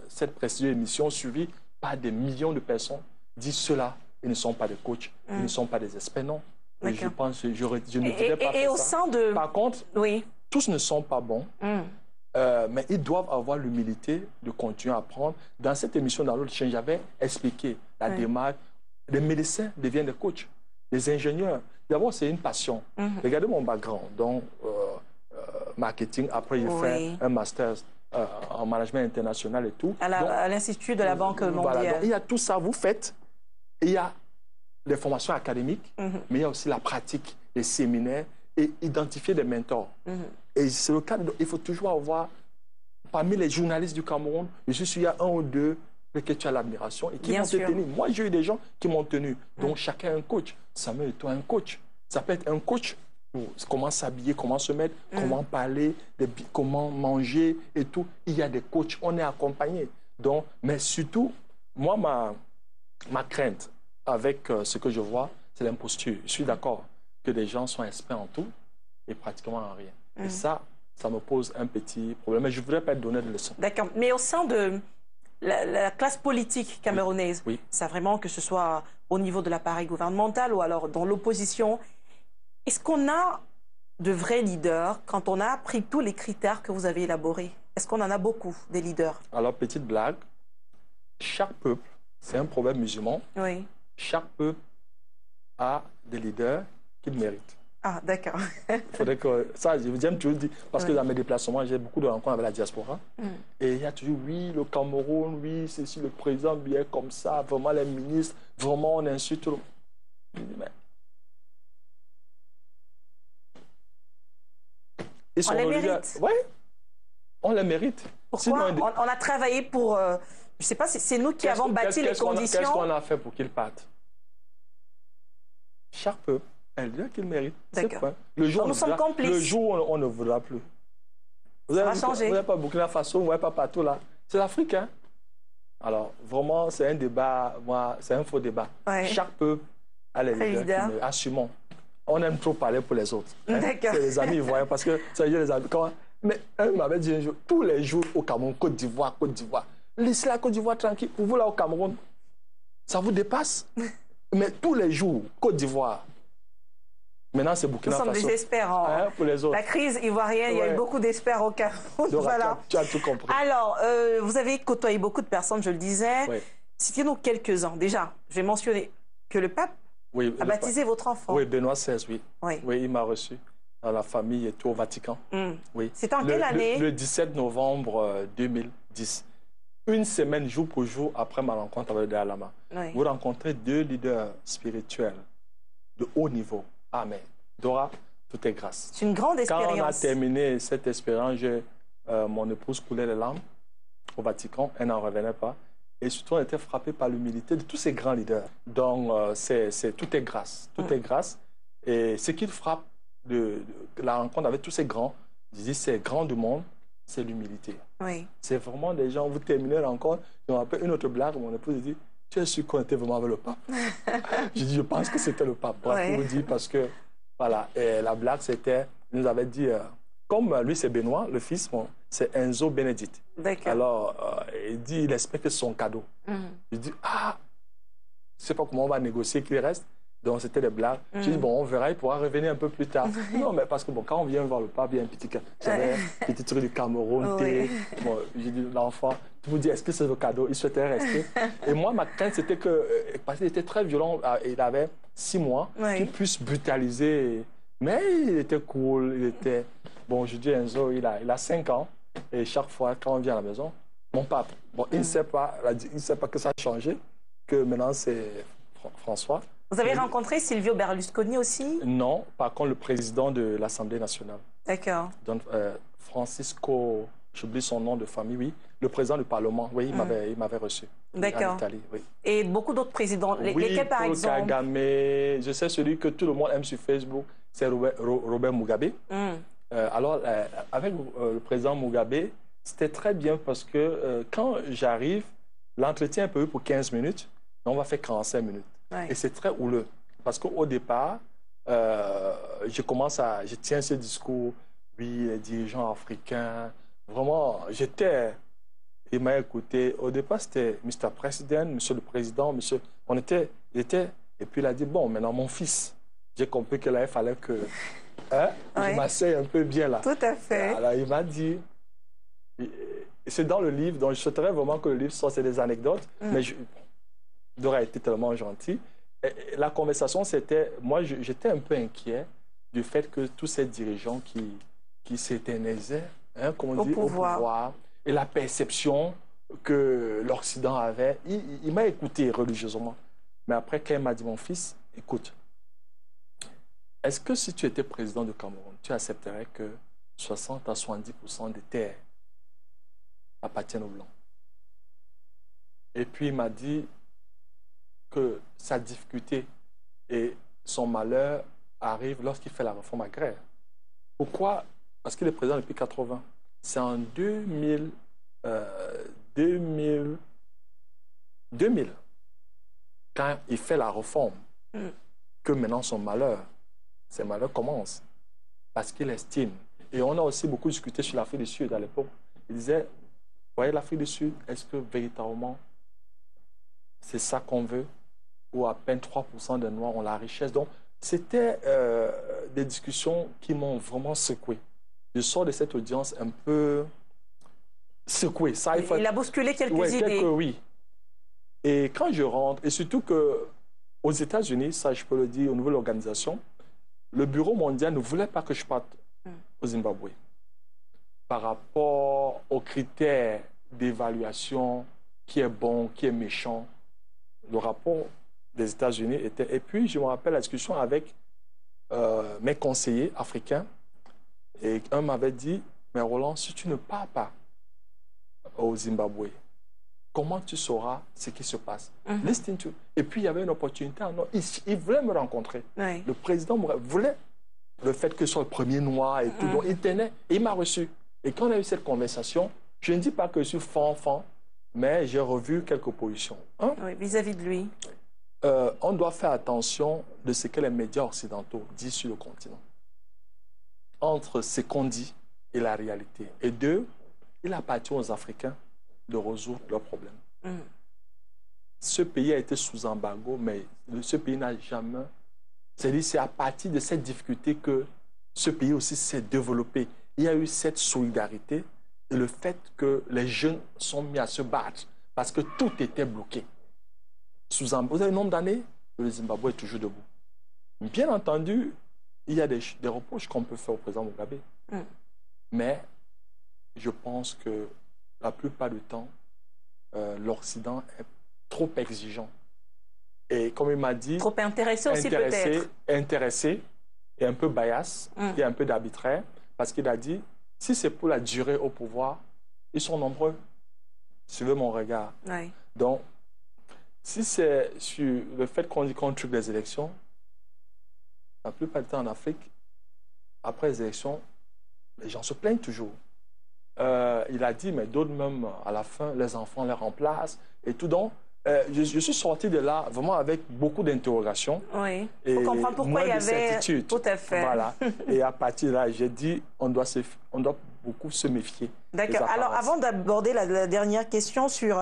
cette précieuse émission suivie par des millions de personnes, dire cela, ils ne sont pas des coachs, ils ne sont pas des experts, non. Je pense, je ne dirais pas et au ça. sein de... Par contre, oui. tous ne sont pas bons, mais ils doivent avoir l'humilité de continuer à apprendre. Dans cette émission, dans l'autre chaîne, j'avais expliqué la démarche. Les médecins deviennent des coachs, les ingénieurs. D'abord, c'est une passion. Regardez mon background, donc marketing. Après, j'ai fait un master en management international et tout. À l'Institut de la Banque mondiale. Voilà, donc, il y a tout ça, vous faites. Il y a les formations académiques, mais il y a aussi la pratique, les séminaires et identifier des mentors. Et c'est le cas, il faut toujours avoir, parmi les journalistes du Cameroun, je suis sûr, il y a un ou deux que tu as l'admiration et qui vont te tenir. Moi, j'ai eu des gens qui m'ont tenu. Donc, chacun un coach. Samuel et toi, un coach. Ça peut être un coach pour comment s'habiller, comment se mettre, comment parler, comment manger et tout. Il y a des coachs, on est accompagné. Donc, mais surtout, moi, ma crainte avec ce que je vois, c'est l'imposture. Je suis d'accord que des gens sont experts en tout et pratiquement en rien. Et ça me pose un petit problème. Mais je ne voudrais pas te donner de leçons. D'accord. Mais au sein de la classe politique camerounaise, ça vraiment que ce soit au niveau de l'appareil gouvernemental ou alors dans l'opposition, est-ce qu'on a de vrais leaders quand on a appris tous les critères que vous avez élaborés? Est-ce qu'on en a beaucoup, des leaders? Alors, petite blague, chaque peuple, c'est un proverbe musulman, chaque peuple a des leaders qu'il mérite. Ah, d'accord. Faudrait que ça, j'aime toujours dire, parce que dans mes déplacements, j'ai beaucoup de rencontres avec la diaspora. Et il y a toujours, oui, le Cameroun, oui, c'est si le président bien comme ça, vraiment les ministres, vraiment on insulte tout le monde. Je dis, mais... on les mérite. Oui, on les mérite. Pourquoi on a travaillé pour... je ne sais pas, c'est nous qui avons bâti les conditions. Qu'est-ce qu'on a fait pour qu'ils partent? Chaque peuple. Elle dit qu'il mérite. D'accord. Nous sommes complices. Le jour où on ne voudra plus. Ça va changer. Vous n'avez pas Burkina Faso, vous n'avez pas partout là. C'est l'Afrique, hein? Alors, vraiment, c'est un débat, c'est un faux débat. Chaque peuple a les leaders. Assumons. On aime trop parler pour les autres. D'accord. C'est les amis ivoiriens, parce que ça veut dire les amis. Mais un m'avait dit un jour, tous les jours au Cameroun, Côte d'Ivoire, Côte d'Ivoire. Laissez la Côte d'Ivoire tranquille. Pour vous là au Cameroun, ça vous dépasse. Mais tous les jours, Côte d'Ivoire. Maintenant, c'est Burkina Faso. Nous sommes des experts pour les autres. La crise ivoirienne, il y a eu beaucoup d'experts au Cameroun. Voilà. Tu as tout compris. Alors, vous avez côtoyé beaucoup de personnes, je le disais. Citez-nous quelques-uns. Déjà, je vais mentionner que le pape a baptisé votre enfant. Oui, Benoît XVI, oui, il m'a reçu dans la famille et tout au Vatican. Oui. C'était en quelle année? Le 17 novembre 2010. Une semaine, jour pour jour, après ma rencontre avec le Dalai Lama. Vous rencontrez deux leaders spirituels de haut niveau. Ah, mais Dora, tout est grâce. C'est une grande expérience. Quand on a terminé cette expérience, mon épouse coulait les larmes au Vatican, elle n'en revenait pas. Et surtout, on était frappé par l'humilité de tous ces grands leaders. Donc, tout est grâce. Tout est grâce. Et ce qui frappe de la rencontre avec tous ces grands, je dis ces grands du monde, c'est l'humilité. C'est vraiment des gens, vous terminez la rencontre, je me rappelle une autre blague, mon épouse dit, tu es sûr qu'on était vraiment avec le pape? Je dis, je pense que c'était le pape. Pour vous dire, parce que, voilà, et la blague, c'était, il nous avait dit, comme lui, c'est Benoît, le fils, c'est Enzo Benedict. Alors, il dit, il espère que c'est son cadeau. Je dis, je ne sais pas comment on va négocier qu'il reste. Donc, c'était des blagues. Je dis, bon, on verra, il pourra revenir un peu plus tard. Non, mais parce que, bon, quand on vient voir le pape, il y a un petit... J'avais un petit truc du Cameroun, bon, j'ai dit, l'enfant, tu vous dis, est-ce que c'est le cadeau? Il souhaitait rester. Et moi, ma crainte, c'était que, parce qu'il était très violent, il avait 6 mois, qu'il puisse brutaliser. Mais il était cool, il était... Bon, je dis, Enzo, il a 5 ans, et chaque fois, quand on vient à la maison, mon pape, bon, il ne sait pas que ça a changé, que maintenant, c'est François. Vous avez rencontré Silvio Berlusconi aussi? Non, par contre, le président de l'Assemblée nationale. D'accord. Donc, Francisco, j'oublie son nom de famille, oui. Le président du Parlement, oui, il m'avait reçu. D'accord. En Italie, oui. Et beaucoup d'autres présidents. Lesquels, par exemple? Kagame, je sais celui que tout le monde aime sur Facebook, c'est Robert Mugabe. Alors, avec le président Mugabe, c'était très bien parce que quand j'arrive, l'entretien est prévu pour 15 minutes, mais on va faire 45 minutes. Et c'est très houleux. Parce qu'au départ, je tiens ce discours, oui, les dirigeants africains, vraiment, j'étais, il m'a écouté. Au départ, c'était Mr. President, Monsieur le Président, Monsieur, j'étais, et puis il a dit, bon, maintenant mon fils, j'ai compris que là, il fallait que je m'asseye un peu bien là. Tout à fait. Alors, il m'a dit, c'est dans le livre, donc je souhaiterais vraiment que le livre sorte, c'est des anecdotes, mais il aurait été tellement gentil. Et la conversation, c'était, moi, j'étais un peu inquiet du fait que tous ces dirigeants qui s'éternisaient, hein, comme on dit, au pouvoir, et la perception que l'Occident avait, il m'a écouté religieusement. Mais après, quand il m'a dit, mon fils, écoute, est-ce que si tu étais président du Cameroun, tu accepterais que 60 à 70% des terres appartiennent aux Blancs? Et puis il m'a dit que sa difficulté et son malheur arrivent lorsqu'il fait la réforme agraire. Pourquoi? Parce qu'il est président depuis 80. C'est en 2000, quand il fait la réforme, que maintenant son malheur, ses malheurs commencent. Parce qu'il estime. Et on a aussi beaucoup discuté sur l'Afrique du Sud à l'époque. Il disait, vous voyez l'Afrique du Sud, est-ce que véritablement c'est ça qu'on veut? Où à peine 3% des Noirs ont la richesse. Donc, c'était des discussions qui m'ont vraiment secoué. Je sors de cette audience un peu secoué. Ça, il a bousculé quelques idées. Oui. Et quand je rentre, et surtout qu'aux États-Unis, ça je peux le dire au niveau de l'organisation, le Bureau mondial ne voulait pas que je parte au Zimbabwe. Par rapport aux critères d'évaluation, qui est bon, qui est méchant, le rapport des États-Unis était... Et puis, je me rappelle la discussion avec mes conseillers africains. Et un m'avait dit, mais Roland, si tu ne pars pas au Zimbabwe, comment tu sauras ce qui se passe? Listen to... Et puis, il y avait une opportunité. Il voulait me rencontrer. Oui. Le président voulait le fait que je sois le premier noir et tout. Donc, il tenait et il m'a reçu. Et quand on a eu cette conversation, je ne dis pas que je suis fan, mais j'ai revu quelques positions. Oui, vis-à-vis de lui. On doit faire attention de ce que les médias occidentaux disent sur le continent. Entre ce qu'on dit et la réalité. Et deux, il appartient aux Africains de résoudre leurs problèmes. Ce pays a été sous embargo, mais ce pays n'a jamais... C'est-à-dire, c'est à partir de cette difficulté que ce pays aussi s'est développé. Il y a eu cette solidarité et le fait que les jeunes sont mis à se battre parce que tout était bloqué. Sous embargo, vous avez un nombre d'années, le Zimbabwe est toujours debout. Bien entendu, il y a des reproches qu'on peut faire au président Mugabe. Mais je pense que la plupart du temps, l'Occident est trop exigeant. Et comme il m'a dit... Trop intéressé aussi peut-être. Intéressé et un peu bias, et un peu d'arbitraire, parce qu'il a dit, si c'est pour la durée au pouvoir, ils sont nombreux. Suivez mon regard. Oui. Donc, si c'est sur le fait qu'on dit qu'on truque les élections, la plupart du temps en Afrique, après les élections, les gens se plaignent toujours. Il a dit, mais d'autres même, à la fin, les enfants les remplacent et tout. Donc, je suis sorti de là vraiment avec beaucoup d'interrogations. Oui, il faut comprendre pourquoi il y avait... Tout à fait. Voilà. Et à partir de là, j'ai dit, on doit beaucoup se méfier. D'accord. Alors, avant d'aborder la dernière question sur...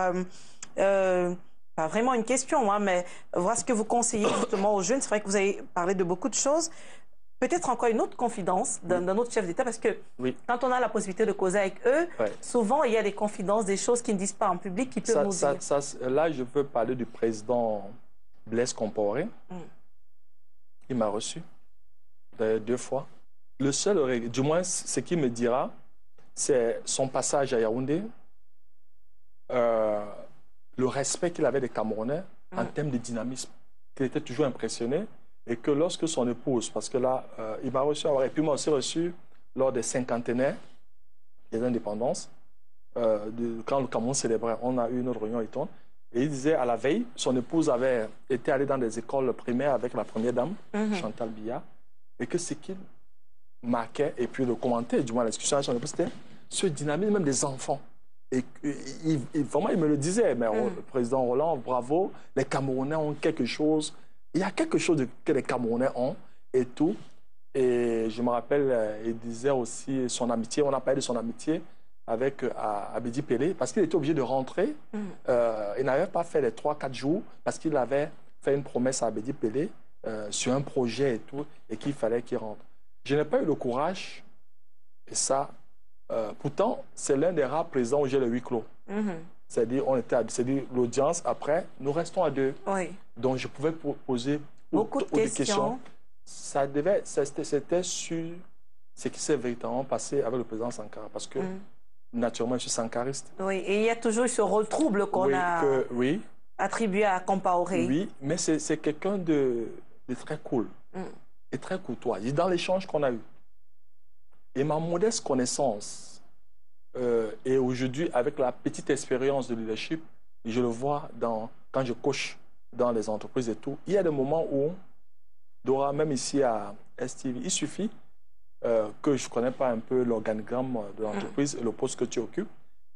pas vraiment une question, hein, mais voir ce que vous conseillez justement aux jeunes. C'est vrai que vous avez parlé de beaucoup de choses. Peut-être encore une autre confidence d'un autre chef d'État, parce que quand on a la possibilité de causer avec eux, souvent il y a des confidences, des choses qu'ils ne disent pas en public qui peuvent nous dire. Là, je peux parler du président Blaise Compaoré. Il m'a reçu 2 fois. Le seul, du moins ce qu'il me dira, c'est son passage à Yaoundé, le respect qu'il avait des Camerounais en termes de dynamisme, qu'il était toujours impressionné. Et que lorsque son épouse, parce que là, il m'a reçu, et puis moi aussi reçu lors des cinquantenaires des indépendances, quand le Cameroun célébrait, on a eu une autre réunion étonne. Et il disait, à la veille, son épouse avait été allée dans des écoles primaires avec la première dame, Chantal Biya, et que ce qu'il marquait, et puis le commentaire, du moins la discussion avec son épouse, c'était ce dynamisme même des enfants. Et vraiment, il me le disait, mais le président Roland, bravo, les Camerounais ont quelque chose. Il y a quelque chose que les Camerounais ont et tout. Et je me rappelle, il disait aussi son amitié, on a parlé de son amitié avec Abedi Pelé, parce qu'il était obligé de rentrer. Il n'avait pas fait les 3-4 jours, parce qu'il avait fait une promesse à Abedi Pelé sur un projet et tout, et qu'il fallait qu'il rentre. Je n'ai pas eu le courage, et ça, pourtant, c'est l'un des rares présidents où j'ai le huis clos. C'est-à-dire, l'audience, après, nous restons à 2. Oui. Donc, je pouvais poser beaucoup de questions. C'était sur ce qui s'est véritablement passé avec le président Sankara, parce que, naturellement, je suis sankariste. Oui, et il y a toujours ce rôle trouble qu'on a attribué à Compaoré. Oui, mais c'est quelqu'un de très cool et très courtois. Dans l'échange qu'on a eu. Et ma modeste connaissance, et aujourd'hui, avec la petite expérience de leadership, je le vois quand je coach dans les entreprises et tout, il y a des moments où, Dora, même ici à STV, il suffit que je ne connais pas un peu l'organigramme de l'entreprise et le poste que tu occupes,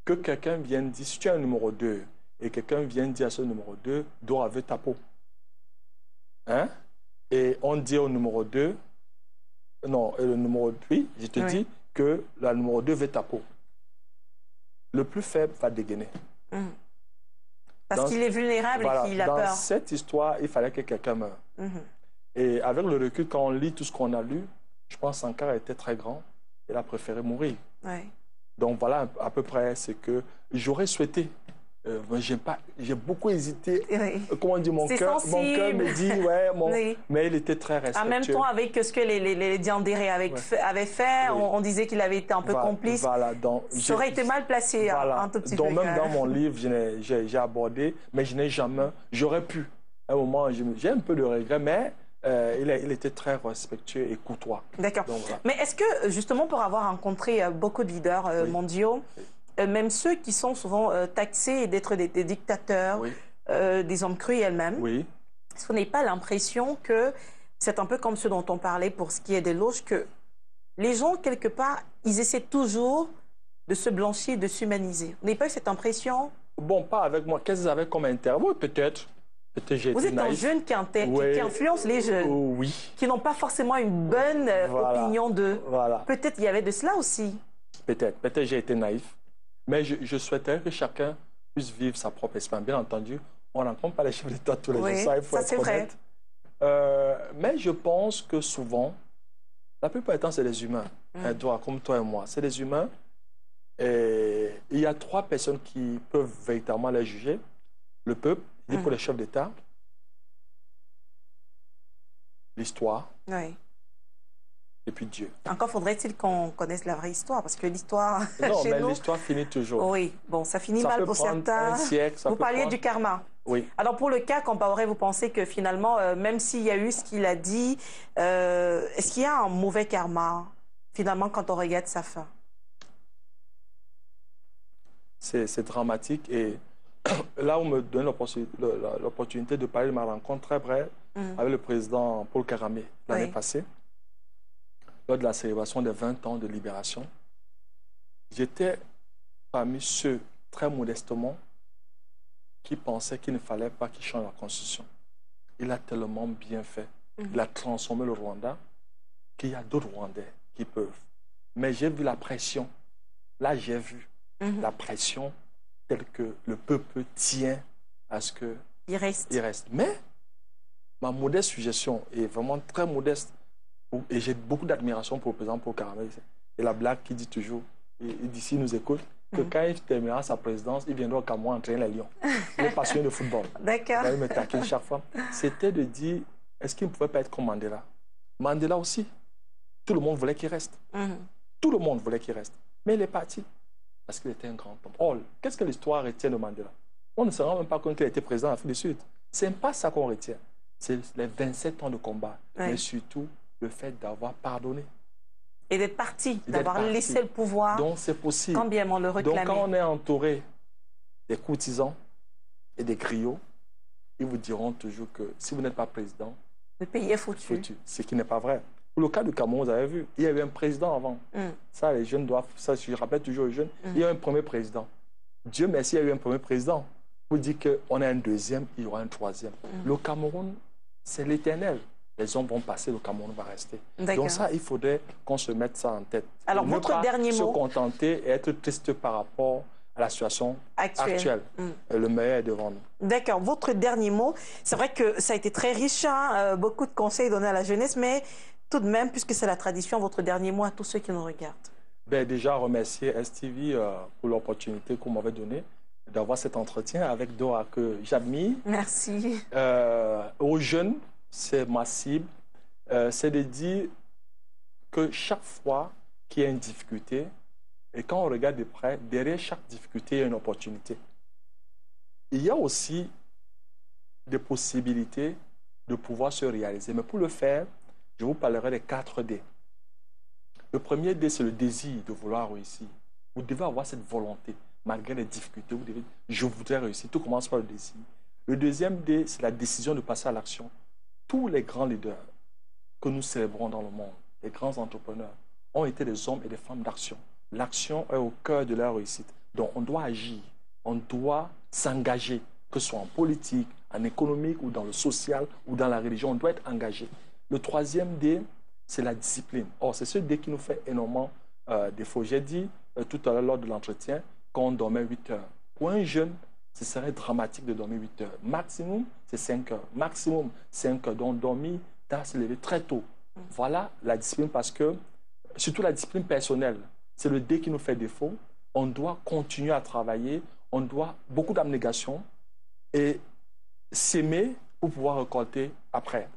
que quelqu'un vienne dire, si tu as un numéro 2, et quelqu'un vient dire à ce numéro 2, Dora veut ta peau. Hein? Et on dit au numéro 2, non, le numéro 8, je te dis que le numéro 2 veut ta peau. Le plus faible va dégainer. Parce qu'il est vulnérable et qu'il a peur. Dans cette histoire, il fallait que quelqu'un meure. Et avec le recul, quand on lit tout ce qu'on a lu, je pense que Sankara était très grand. Il a préféré mourir. Donc voilà à peu près ce que j'aurais souhaité. J'ai beaucoup hésité. Comment on dit, mon cœur me dit, mais il était très respectueux. En même temps, avec ce que les Diandéré avaient fait, on disait qu'il avait été un peu complice. Donc, ça aurait été mal placé un tout petit peu. Donc même dans mon livre, j'ai abordé, mais je n'ai jamais, j'aurais pu. À un moment, j'ai un peu de regret, mais il était très respectueux et courtois. D'accord. Mais est-ce que, justement, pour avoir rencontré beaucoup de leaders mondiaux, même ceux qui sont souvent taxés d'être des dictateurs, des hommes cruels même, est-ce qu'on n'a pas l'impression que c'est un peu comme ce dont on parlait pour ce qui est des loges, que les gens, quelque part, ils essaient toujours de se blanchir, de s'humaniser. Vous n'avez pas eu cette impression? Bon, pas avec moi. Qu'est-ce que vous avez comme intérêt? Oui, peut-être. Vous êtes un jeune qui influence les jeunes, qui n'ont pas forcément une bonne opinion d'eux. Peut-être il y avait de cela aussi. Peut-être j'ai été naïf. Mais je souhaiterais que chacun puisse vivre sa propre expérience. Bien entendu, on ne rencontre pas les chefs d'État tous les jours, ça, il faut être honnête. Mais je pense que souvent, la plupart du temps, c'est des humains. Comme toi et moi, c'est des humains. Et il y a 3 personnes qui peuvent véritablement les juger. Le peuple, il dit pour les chefs d'État, l'histoire, et puis Dieu. Encore faudrait-il qu'on connaisse la vraie histoire, parce que l'histoire non, mais l'histoire finit toujours. Oui, bon, ça finit mal pour certains. Un siècle, vous parliez du karma. Oui. Alors pour le cas Compaoré, vous pensez que finalement, même s'il y a eu ce qu'il a dit, est-ce qu'il y a un mauvais karma, finalement, quand on regarde sa fin? C'est dramatique, et là où me donne l'opportunité de parler de ma rencontre très brève avec le président Paul Kagame l'année passée, lors de la célébration des 20 ans de libération, j'étais parmi ceux, très modestement, qui pensaient qu'il ne fallait pas qu'il change la Constitution. Il a tellement bien fait. Il a transformé le Rwanda qu'il y a d'autres Rwandais qui peuvent. Mais j'ai vu la pression. Là, j'ai vu la pression telle que le peuple tient à ce qu'il reste. Mais ma modeste suggestion est vraiment très modeste. Et j'ai beaucoup d'admiration pour le président Paul Kagame. Et la blague qui dit toujours, il dit s'il nous écoute, que quand il terminera sa présidence, il viendra au Cameroun entraîner les Lions. Il est passionné de football. D'accord. Il me taquine chaque fois. C'était de dire, est-ce qu'il ne pouvait pas être comme Mandela? Mandela aussi. Tout le monde voulait qu'il reste. Tout le monde voulait qu'il reste. Mais il est parti. Parce qu'il était un grand homme. Or, qu'est-ce que l'histoire retient de Mandela? On ne se rend même pas compte qu'il était président de l'Afrique du Sud. Ce n'est pas ça qu'on retient. C'est les 27 ans de combat. Mais surtout, le fait d'avoir pardonné. Et d'être parti, d'avoir laissé le pouvoir. Donc c'est possible. Quand bien on le réclamait. Donc quand on est entouré des courtisans et des griots, ils vous diront toujours que si vous n'êtes pas président, le pays est foutu. Ce qui n'est pas vrai. Pour le cas du Cameroun, vous avez vu, il y avait un président avant. Ça, les jeunes doivent, ça je rappelle toujours aux jeunes, il y a un premier président. Dieu merci, il y a eu un premier président. Vous dites qu'on a un deuxième, il y aura un troisième. Le Cameroun, c'est l'éternel. les hommes vont passer, le Cameroun va rester. D'accord. Donc ça, il faudrait qu'on se mette ça en tête. Alors, ne votre pas dernier se mot contenter et être triste par rapport à la situation actuelle. Le meilleur est devant nous. D'accord. Votre dernier mot, c'est vrai que ça a été très riche, hein, beaucoup de conseils donnés à la jeunesse, mais tout de même, puisque c'est la tradition, votre dernier mot à tous ceux qui nous regardent. Ben, déjà, remercier STV pour l'opportunité qu'on m'avait donnée d'avoir cet entretien avec Dora, que j'admire. Merci. Aux jeunes, c'est ma cible. C'est de dire que chaque fois qu'il y a une difficulté, et quand on regarde de près, derrière chaque difficulté, il y a une opportunité. Il y a aussi des possibilités de pouvoir se réaliser. Mais pour le faire, je vous parlerai des 4 D. Le premier D, c'est le désir de vouloir réussir. Vous devez avoir cette volonté, malgré les difficultés. Vous devez, je voudrais réussir. Tout commence par le désir. Le deuxième D, c'est la décision de passer à l'action. Tous les grands leaders que nous célébrons dans le monde, les grands entrepreneurs, ont été des hommes et des femmes d'action. L'action est au cœur de leur réussite. Donc, on doit agir, on doit s'engager, que ce soit en politique, en économique ou dans le social ou dans la religion. On doit être engagé. Le troisième D, c'est la discipline. Or, c'est ce D qui nous fait énormément défaut. J'ai dit tout à l'heure lors de l'entretien qu'on dormait 8 heures. Pour un jeune, ce serait dramatique de dormir 8 heures. Maximum, c'est 5 heures. Maximum, 5 heures. Donc, dormir, doit se lever très tôt. Voilà la discipline parce que, surtout la discipline personnelle, c'est le D qui nous fait défaut. On doit continuer à travailler, on doit beaucoup d'abnégation et s'aimer pour pouvoir récolter après.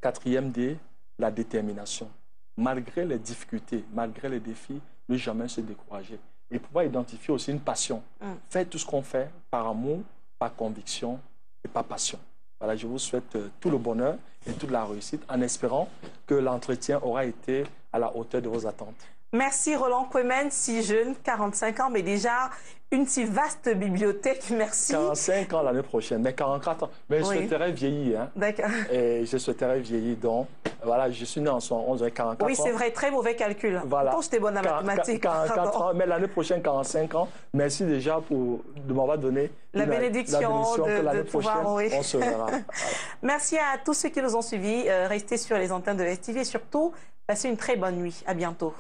Quatrième D, la détermination. Malgré les difficultés, malgré les défis, ne jamais se décourager. Et pouvoir identifier aussi une passion. Faire tout ce qu'on fait par amour, par conviction et par passion. Voilà, je vous souhaite tout le bonheur et toute la réussite en espérant que l'entretien aura été à la hauteur de vos attentes. Merci Roland Kouemen, si jeune, 45 ans, mais déjà une si vaste bibliothèque. Merci. 45 ans l'année prochaine, mais 44 ans. Mais je souhaiterais vieillir. Hein. D'accord. Et je souhaiterais vieillir. Donc, voilà, je suis né en 71, j'avais 44 ans. Oui, c'est vrai, très mauvais calcul. Voilà. Pourtant, j'étais bonne à mathématiques. 44 ans, mais l'année prochaine, 45 ans. Merci déjà de m'avoir donné la bénédiction de pouvoir, oui. On se verra. Voilà. Merci à tous ceux qui nous ont suivis. Restez sur les antennes de STV et surtout, passez une très bonne nuit. À bientôt.